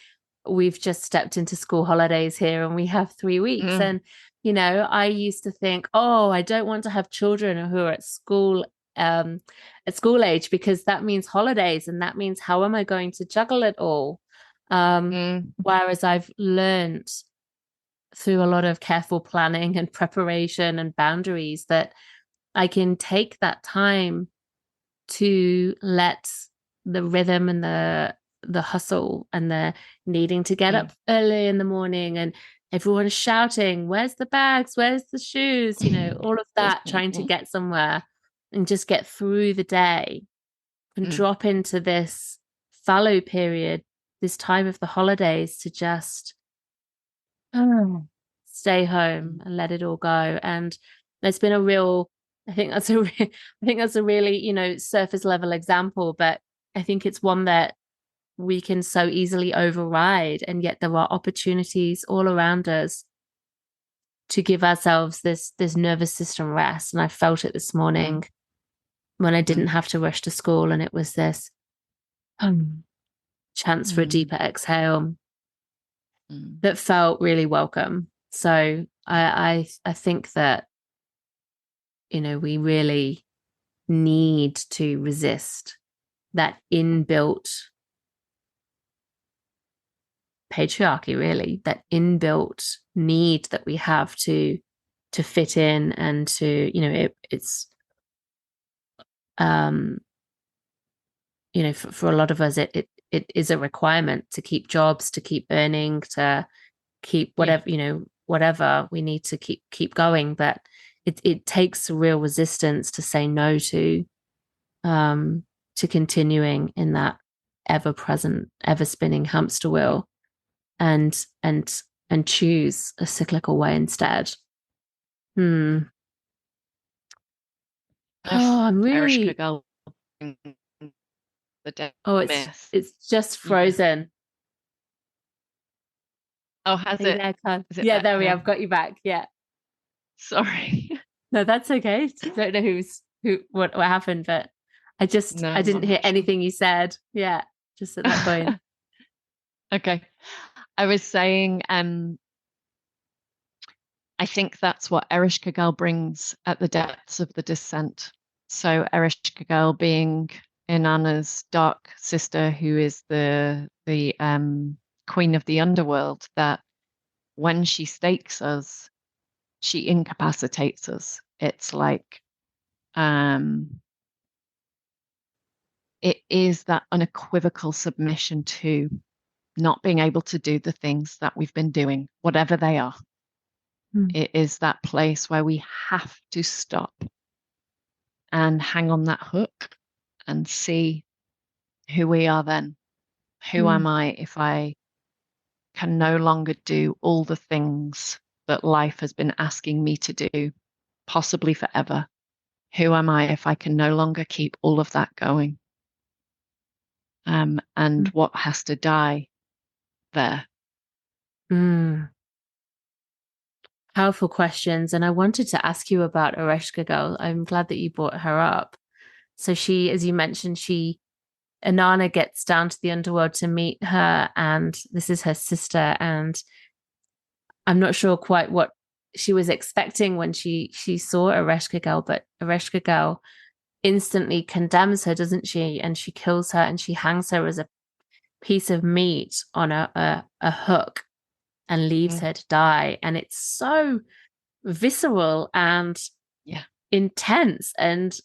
we've just stepped into school holidays here and we have 3 weeks. Mm, And, I used to think, oh, I don't want to have children who are at school age, because that means holidays and that means how am I going to juggle it all? mm, Whereas I've learned through a lot of careful planning and preparation and boundaries that I can take that time to let the rhythm and the hustle and the needing to get mm. up early in the morning and everyone's shouting, where's the bags, where's the shoes, all of that, trying to get somewhere and just get through the day and Mm, drop into this fallow period, this time of the holidays, to just stay home mm, and let it all go. And there's been a real, I think that's a, I think that's a really, surface level example, but I think it's one that we can so easily override. And yet there are opportunities all around us to give ourselves this nervous system rest. And I felt it this mm, morning when I didn't mm, have to rush to school, and it was this um, chance for a mm, deeper exhale mm, that felt really welcome. So I think that we really need to resist that inbuilt patriarchy, really, that inbuilt need that we have to fit in and to, it's um for a lot of us it is a requirement to keep jobs, to keep earning, to keep yeah. whatever, whatever we need to keep going. But it takes real resistance to say no um to continuing in that ever present, ever spinning hamster wheel, and and choose a cyclical way instead. Hmm. Oh, Myth, I'm Ereshkigal really. Girl, the dead Oh, it's myth. it's just Yeah. frozen. Oh, has Are you it? there, Con? Is it Yeah, back there we now? have got you back. Yeah. Sorry. No, that's okay. Don't know what happened, but I No, didn't I'm hear not sure. anything you said. Yeah, just at that point. Okay. I was saying, I think that's what Ereshkigal brings at the depths of the descent. So Ereshkigal being Inanna's dark sister, who is the queen of the underworld, that when she stakes us, she incapacitates us. It's like um, it is that unequivocal submission to not being able to do the things that we've been doing, whatever they are. Mm, It is that place where we have to stop and hang on that hook and see who we are then. Who am mm, I if I can no longer do all the things that life has been asking me to do, possibly forever? Who am I if I can no longer keep all of that going? And mm, what has to die there? mm. Powerful questions. And I wanted to ask you about Oreshka Girl. I'm glad that you brought her up. So she, as you mentioned, Inanna gets down to the underworld to meet her, and this is her sister. And I'm not sure quite what she was expecting when she saw Oreshka Girl, but Oreshka Girl instantly condemns her, doesn't she? And she kills her and she hangs her as a piece of meat on a hook and leaves Mm, her to die. And it's so visceral and yeah. intense and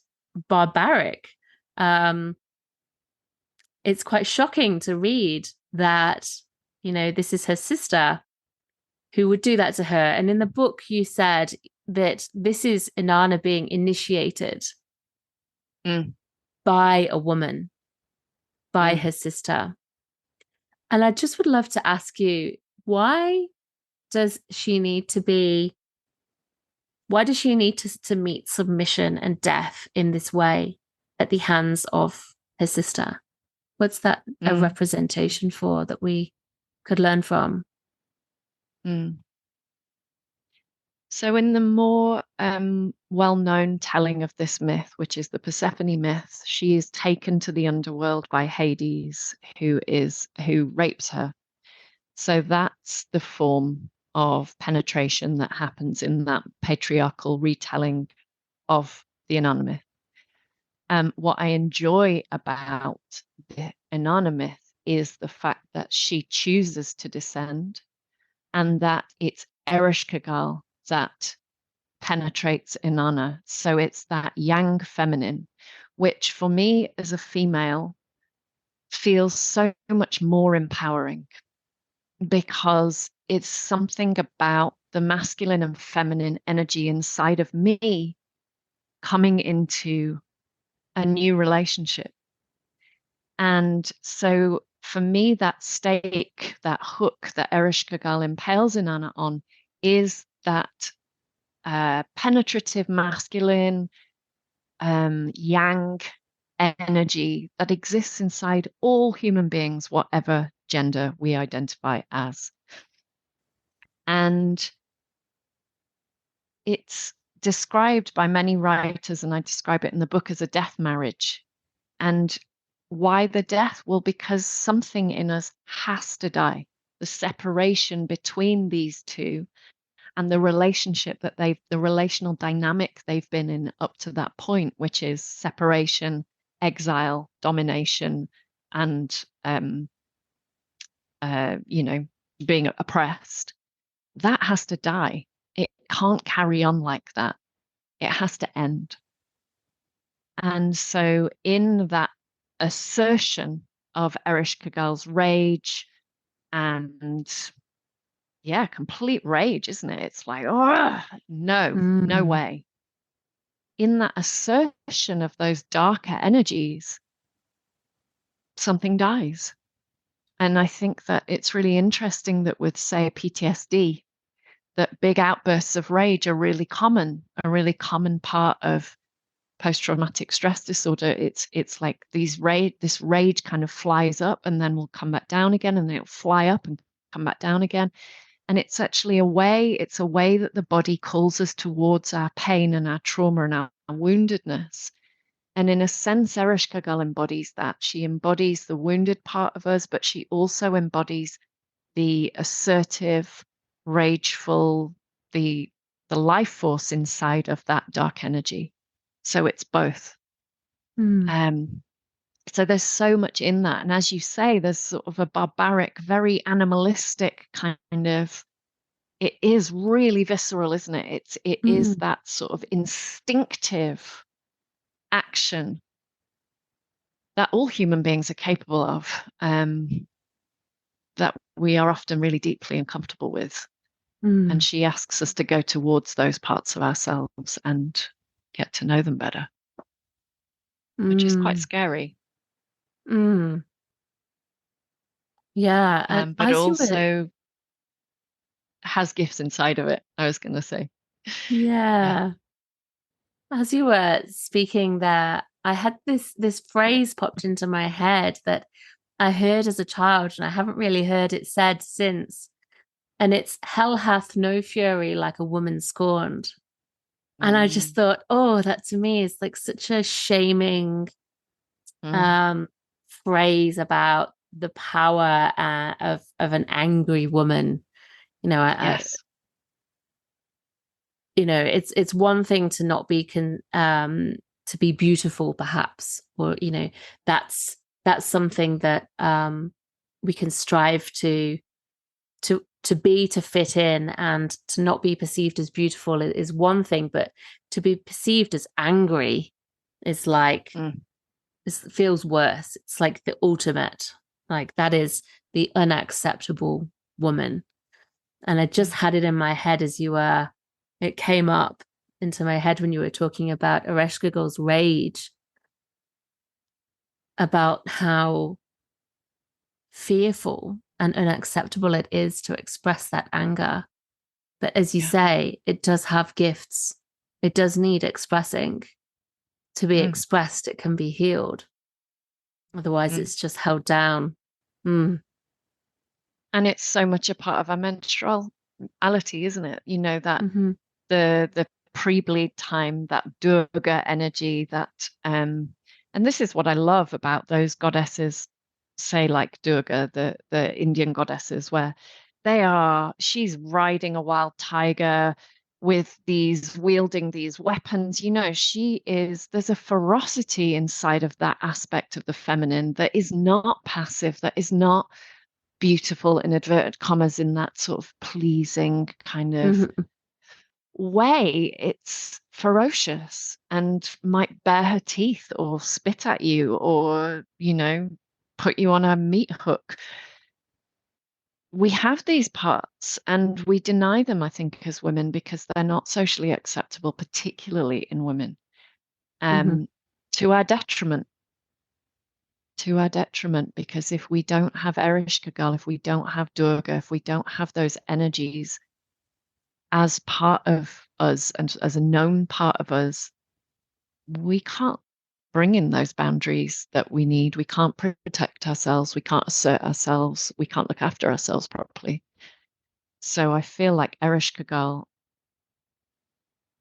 barbaric. Um, it's quite shocking to read that, this is her sister who would do that to her. And in the book, you said that this is Inanna being initiated Mm, by a woman, by mm. her sister. And I just would love to ask you, why does she need to be, why does she need to meet submission and death in this way at the hands of her sister? What's that a Mm, representation for that we could learn from? mm. So, in the more well-known telling of this myth, which is the Persephone myth, she is taken to the underworld by Hades, who rapes her. So that's the form of penetration that happens in that patriarchal retelling of the Inanna myth. What I enjoy about the Inanna myth is the fact that she chooses to descend and that it's Ereshkigal that penetrates Inanna. So it's that yang feminine, which for me as a female feels so much more empowering because it's something about the masculine and feminine energy inside of me coming into a new relationship. And so for me, that stake, that hook that Ereshkigal impales Inanna on is that penetrative masculine yang energy that exists inside all human beings, whatever gender we identify as. And it's described by many writers, and I describe it in the book as a death marriage. And why the death? Well, because something in us has to die. The separation between these two and the relationship that the relational dynamic they've been in up to that point, which is separation, exile, domination, and you know, being oppressed, that has to die. It can't carry on like that. It has to end. And so, in that assertion of Ereshkigal's rage and yeah, complete rage, isn't it? It's like, oh, no, no Mm. way. In that assertion of those darker energies, something dies. And I think that it's really interesting that with, say, PTSD, that big outbursts of rage are really common, a really common part of post-traumatic stress disorder. It's like this rage kind of flies up and then will come back down again, and then it'll fly up and come back down again. And it's actually it's a way that the body calls us towards our pain and our trauma and our woundedness. And in a sense, Ereshkigal embodies that. She embodies the wounded part of us, but she also embodies the assertive, rageful, the the life force inside of that dark energy. So it's both. Mm. Um, so there's so much in that. And as you say, there's sort of a barbaric, very animalistic kind of, it is really visceral, isn't it? It is Mm. that sort of instinctive action that all human beings are capable of, that we are often really deeply uncomfortable with. And Mm. she asks us to go towards those parts of ourselves and get to know them better, which is quite Mm. scary, Mm. Yeah, and but as you were, also has gifts inside of it, I was going to say. Yeah. yeah, as you were speaking there, I had this phrase popped into my head that I heard as a child, and I haven't really heard it said since. And it's hell hath no fury like a woman scorned. And I just Mm, thought, oh, that to me is like such a shaming mm, um phrase about the power of an angry woman. You know, yes. it's one thing to not be to be beautiful, perhaps, or that's something that we can strive to be, to fit in, and to not be perceived as beautiful is one thing, but to be perceived as angry is like, Mm, it feels worse. It's like the ultimate, like that is the unacceptable woman. And I just mm, had it in my head as it came up into my head when you were talking about Ereshkigal's rage, about how fearful and unacceptable it is to express that anger. But as you yeah. say, it does have gifts. It does need expressing. To be Mm, expressed, it can be healed. Otherwise, mm. it's just held down. Mm. And it's so much a part of our menstruality, isn't it? You know, that Mm-hmm. the pre-bleed time, that Durga energy, that and this is what I love about those goddesses say like Durga, the Indian goddesses, where she's riding a wild tiger with these wielding these weapons. There's a ferocity inside of that aspect of the feminine that is not passive, that is not beautiful in inverted commas in that sort of pleasing kind of Mhm. way. It's ferocious and might bare her teeth or spit at you or, put you on a meat hook. We have these parts and we deny them, I think, as women because they're not socially acceptable, particularly in women, Mhm. um, to our detriment. To our detriment, because if we don't have Ereshkigal, if we don't have Durga, if we don't have those energies as part of us and as a known part of us, we can't bring in those boundaries that we need. We can't protect ourselves. We can't assert ourselves. We can't look after ourselves properly. So I feel like Ereshkigal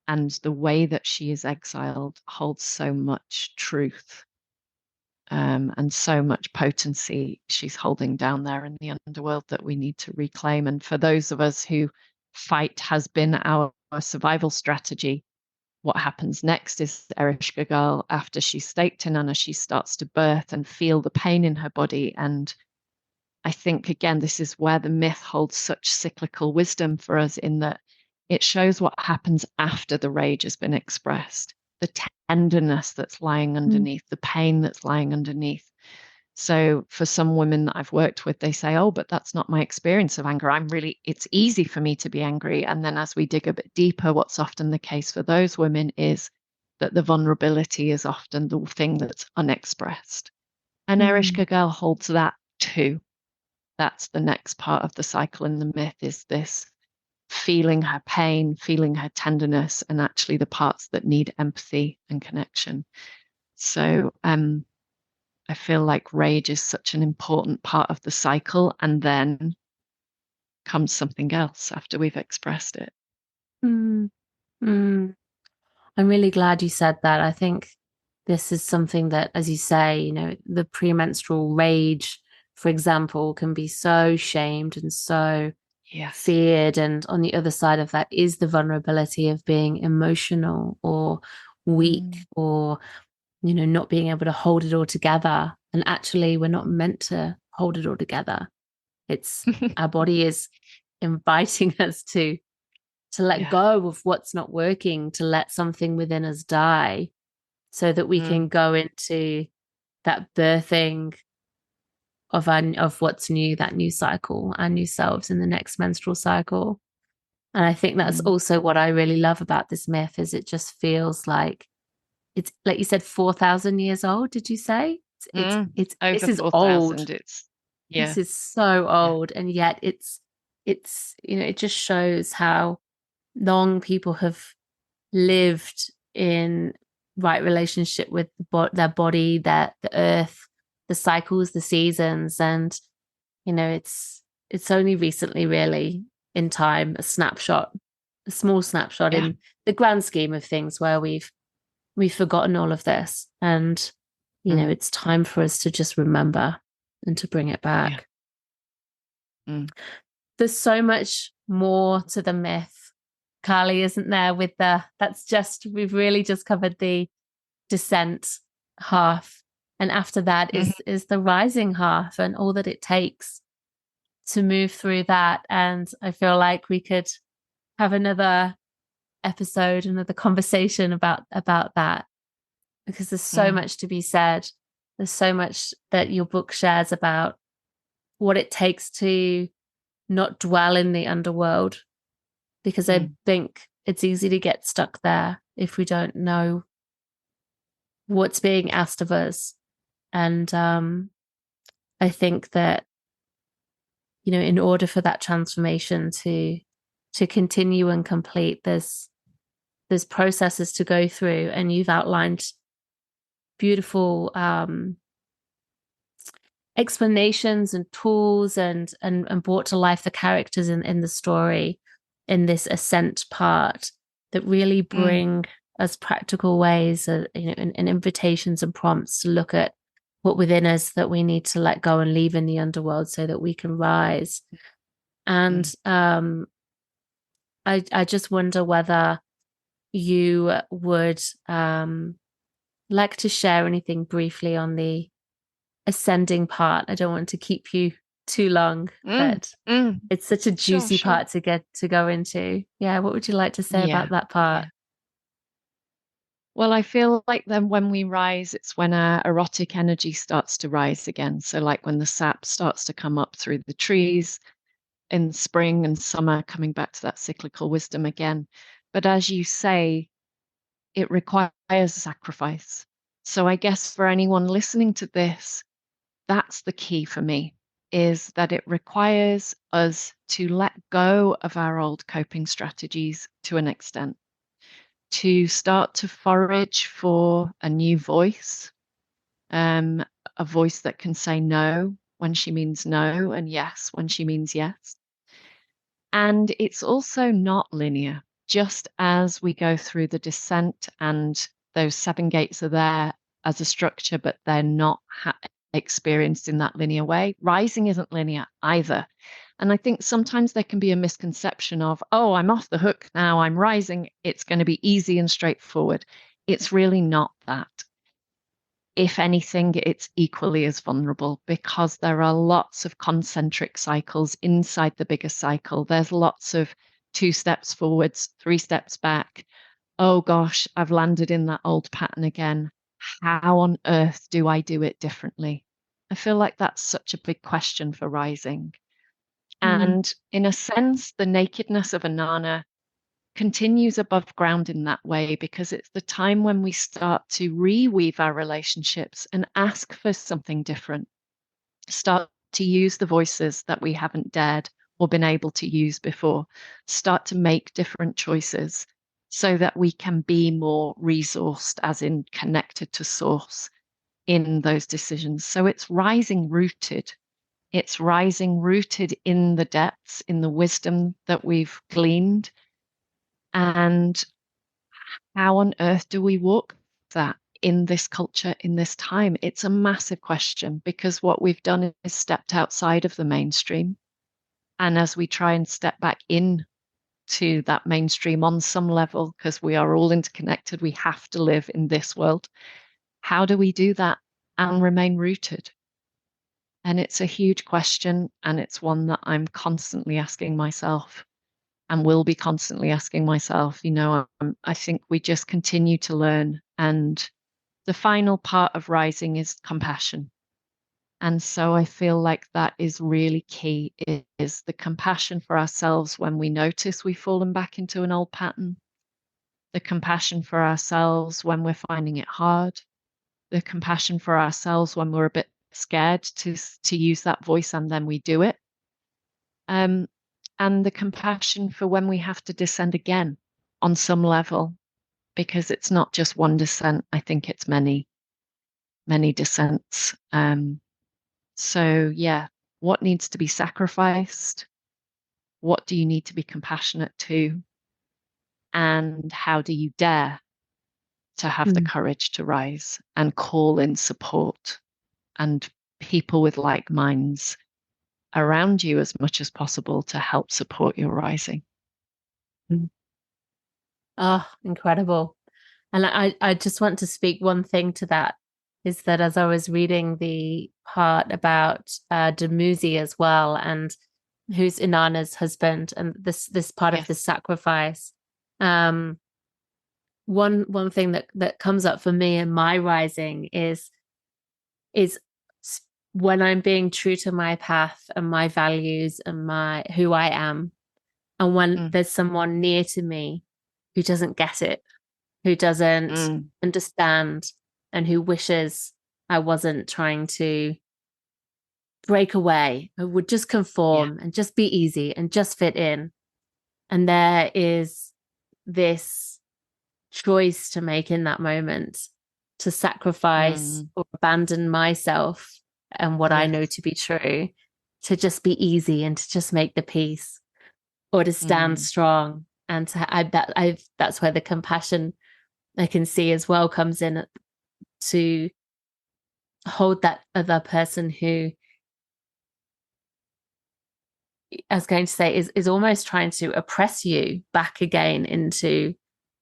and the way that she is exiled holds so much truth, and so much potency she's holding down there in the underworld that we need to reclaim. And for those of us who fight has been our survival strategy, what happens next is Ereshkigal, girl, after she's staked Inanna, she starts to birth and feel the pain in her body. And I think, again, this is where the myth holds such cyclical wisdom for us in that it shows what happens after the rage has been expressed, the tenderness that's lying Mm. underneath, the pain that's lying underneath. So for some women that I've worked with, they say, oh, but that's not my experience of anger. It's easy for me to be angry. And then as we dig a bit deeper, what's often the case for those women is that the vulnerability is often the thing that's unexpressed. And Mm. Ereshkigal girl holds that too. That's the next part of the cycle in the myth is this feeling her pain, feeling her tenderness, and actually the parts that need empathy and connection. So, I feel like rage is such an important part of the cycle, and then comes something else after we've expressed it. Mm. Mm. I'm really glad you said that. I think this is something that, as you say, the premenstrual rage, for example, can be so shamed and so Yes. feared. And on the other side of that is the vulnerability of being emotional or weak Mm. or, not being able to hold it all together. And actually, we're not meant to hold it all together. It's our body is inviting us to let Yeah. go of what's not working, to let something within us die so that we Mm. can go into that birthing of what's new, that new cycle, our new selves in the next menstrual cycle. And I think that's Mm. also what I really love about this myth is it just feels like it's like you said 4,000 years old, did you say? Over This is 4,000. old. Yeah. This is so Yeah. old and yet it's it just shows how long people have lived in right relationship with their body, the earth, the cycles, the seasons, and it's only recently, really, in time, a small snapshot Yeah. in the grand scheme of things, where we've forgotten all of this, and Mm. it's time for us to just remember and to bring it Yeah. back. Mm. There's so much more to the myth, Carly, isn't there? We've really just covered the descent half. And after that Mhm. is the rising half and all that it takes to move through that. And I feel like we could have another episode, another conversation about that, because there's so Mm. much to be said. There's so much that your book shares about what it takes to not dwell in the underworld, because I Mm. think it's easy to get stuck there if we don't know what's being asked of us. And I think that in order for that transformation to continue and complete, there's processes to go through, and you've outlined beautiful explanations and tools and brought to life the characters in the story in this ascent part that really Mm. bring us practical ways, and invitations and prompts to look at what within us that we need to let go and leave in the underworld so that we can rise. And Mm. I just wonder whether you would like to share anything briefly on the ascending part. I don't want to keep you too long, Mm. but Mm. it's such a Sure, juicy sure. part to get to go into. Yeah, what would you like to say Yeah, about that part? yeah. Well, I feel like then when we rise, it's when our erotic energy starts to rise again. So, like when the sap starts to come up through the trees in spring and summer, coming back to that cyclical wisdom again. But as you say, it requires sacrifice. So, I guess for anyone listening to this, that's the key for me, is that it requires us to let go of our old coping strategies to an extent, to start to forage for a new voice, um, a voice that can say no when she means no and yes when she means yes. And it's also not linear. Just as we go through the descent and those seven gates are there as a structure, but they're not experienced in that linear way, rising isn't linear either. And I think sometimes there can be a misconception of, oh, I'm off the hook now, I'm rising, it's going to be easy and straightforward. It's really not that. If anything, it's equally as vulnerable because there are lots of concentric cycles inside the bigger cycle. There's lots of two steps forwards, three steps back. Oh gosh, I've landed in that old pattern again. How on earth do I do it differently? I feel like that's such a big question for rising. Mm, And in a sense, the nakedness of Inanna continues above ground in that way because it's the time when we start to reweave our relationships and ask for something different, start to use the voices that we haven't dared or been able to use before, start to make different choices so that we can be more resourced, as in connected to source in those decisions. So it's rising rooted. It's rising rooted in the depths, in the wisdom that we've gleaned. And how on earth do we walk that in this culture, in this time? It's a massive question because what we've done is stepped outside of the mainstream. And as we try and step back in to that mainstream on some level, because we are all interconnected, we have to live in this world. How do we do that and remain rooted? And it's a huge question. And it's one that I'm constantly asking myself and will be constantly asking myself. I think we just continue to learn. And the final part of rising is compassion. And so I feel like that is really key is the compassion for ourselves when we notice we've fallen back into an old pattern, the compassion for ourselves when we're finding it hard, the compassion for ourselves when we're a bit scared to use that voice and then we do it. Um, and the compassion for when we have to descend again on some level, because it's not just one descent. I think it's many, many descents. So, yeah, what needs to be sacrificed? What do you need to be compassionate to? And how do you dare to have the mm. courage to rise and call in support and people with like minds around you as much as possible to help support your rising? Mm. Oh, incredible. And I just want to speak one thing to that is that as I was reading the part about Dumuzi as well, and who's Inanna's husband, and this part of Yes. the sacrifice, um, one thing that comes up for me in my rising is when I'm being true to my path and my values and my who I am, and when Mm, there's someone near to me who doesn't get it, who doesn't mm, understand, and who wishes I wasn't trying to break away, who would just yeah. conform and just be easy and just fit in. And there is this choice to make in that moment to sacrifice Mm, or abandon myself and what I know yes. to be true to just be easy and to just make the peace or to stand Mm, strong. And that's where the compassion I can see as well comes in to hold that other person who, I was going to say, is almost trying to oppress you back again into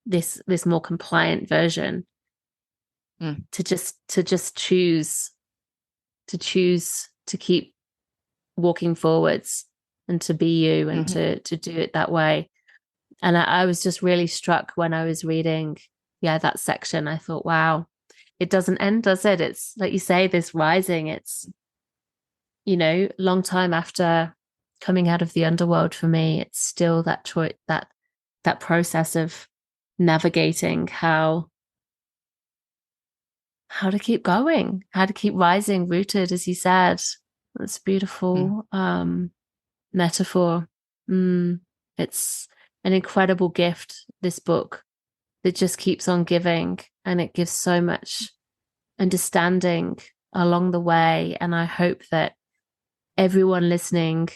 this more compliant version, Mm, to just choose to keep walking forwards and to be you and mhm, to do it that way. And I was just really struck when I was reading, yeah, that section. I thought, wow, it doesn't end, does it? It's like you say, this rising. It's, long time after coming out of the underworld for me, it's still that choice, that process of navigating how to keep going, how to keep rising, rooted, as you said. That's a mm, beautiful metaphor. Mm, it's an incredible gift, this book, that just keeps on giving, and it gives so much understanding along the way. And I hope that everyone listening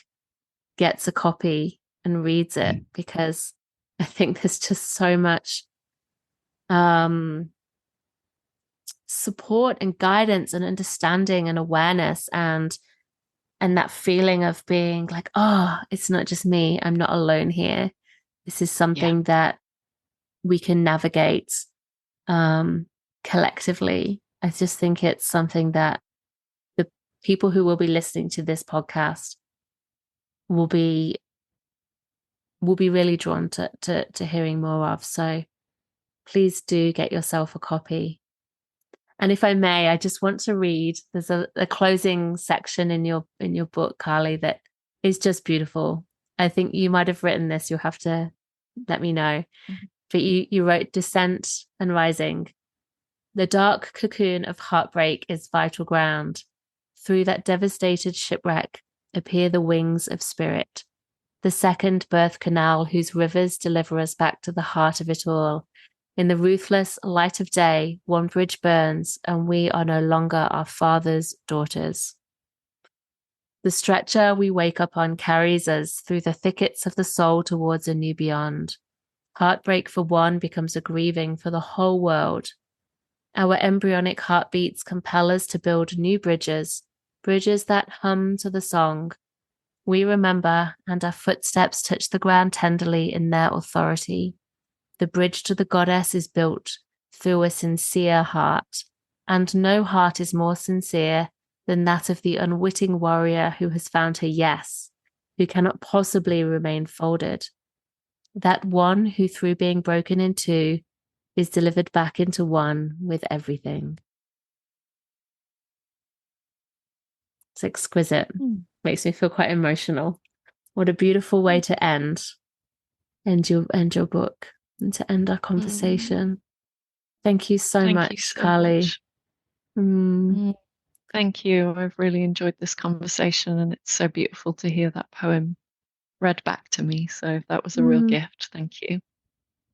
gets a copy and reads it, because I think there's just so much um, support and guidance and understanding and awareness, and that feeling of being like, oh, it's not just me. I'm not alone here. This is yeah. something that we can navigate um, collectively. I just think it's something that the people who will be listening to this podcast will be really drawn to hearing more of. So please do get yourself a copy. And if I may, I just want to read. There's a closing section in your book, Carly, that is just beautiful. I think you might have written this. You'll have to let me know. Mhm. But you wrote descent and rising. The dark cocoon of heartbreak is vital ground. Through that devastated shipwreck appear the wings of spirit, the second birth canal whose rivers deliver us back to the heart of it all. In the ruthless light of day, one bridge burns, and we are no longer our father's daughters. The stretcher we wake up on carries us through the thickets of the soul towards a new beyond. Heartbreak for one becomes a grieving for the whole world. Our embryonic heartbeats compel us to build new bridges, bridges that hum to the song. We remember, and our footsteps touch the ground tenderly in their authority. The bridge to the goddess is built through a sincere heart, and no heart is more sincere than that of the unwitting warrior who has found her yes, who cannot possibly remain folded. That one who, through being broken in two, is delivered back into one with everything. It's exquisite. Mm. Makes me feel quite emotional. What a beautiful way to end your book and to end our Mm. conversation. Thank you so Thank you much, so Carly. much. Mm, Mm. Thank you. I've really enjoyed this conversation, and it's so beautiful to hear that poem read back to me. So that was a real mm. gift. Thank you.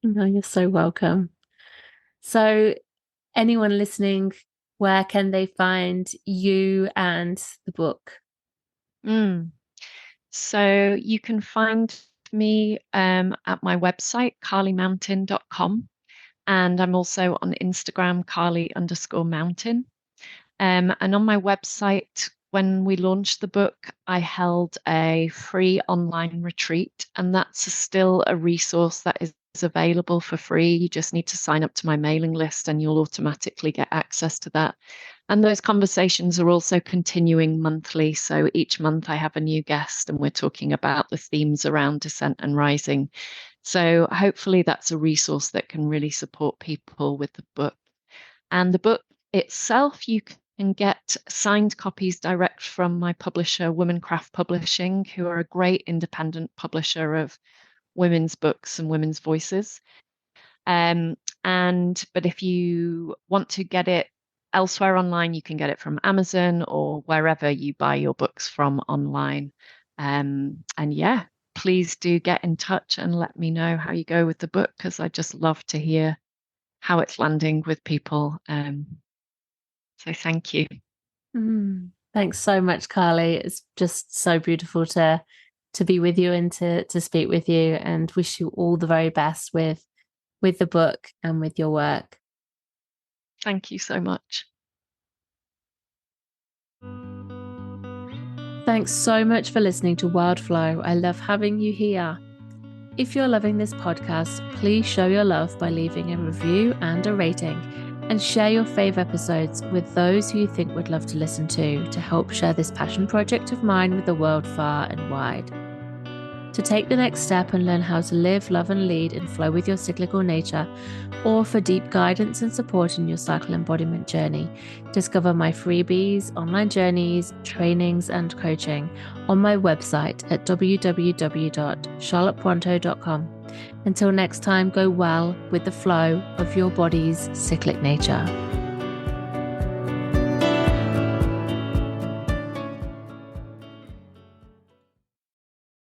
No, you're so welcome. So, anyone listening, where can they find you and the book? Mm. So you can find me at my website, carlymountain.com. And I'm also on Instagram, Carly_mountain. And on my website, when we launched the book, I held a free online retreat, and that's still a resource that is available for free. You just need to sign up to my mailing list, and you'll automatically get access to that. And those conversations are also continuing monthly. So each month I have a new guest, and we're talking about the themes around descent and rising. So hopefully that's a resource that can really support people with the book. And the book itself, you can get signed copies direct from my publisher, Womancraft Publishing, who are a great independent publisher of women's books and women's voices. Um, but if you want to get it elsewhere online, you can get it from Amazon or wherever you buy your books from online. And yeah, please do get in touch and let me know how you go with the book, because I just love to hear how it's landing with people. So thank you. Thanks so much, Carly. It's just so beautiful to be with you and to speak with you, and wish you all the very best with the book and with your work. Thank you so much. Thanks so much for listening to Wild Flow. I love having you here. If you're loving this podcast, please show your love by leaving a review and a rating, and share your fave episodes with those who you think would love to listen to help share this passion project of mine with the world far and wide. To take the next step and learn how to live, love, and lead in flow with your cyclical nature, or for deep guidance and support in your cycle embodiment journey, discover my freebies, online journeys, trainings, and coaching on my website at www.charlottepointo.com. Until next time, go well with the flow of your body's cyclic nature.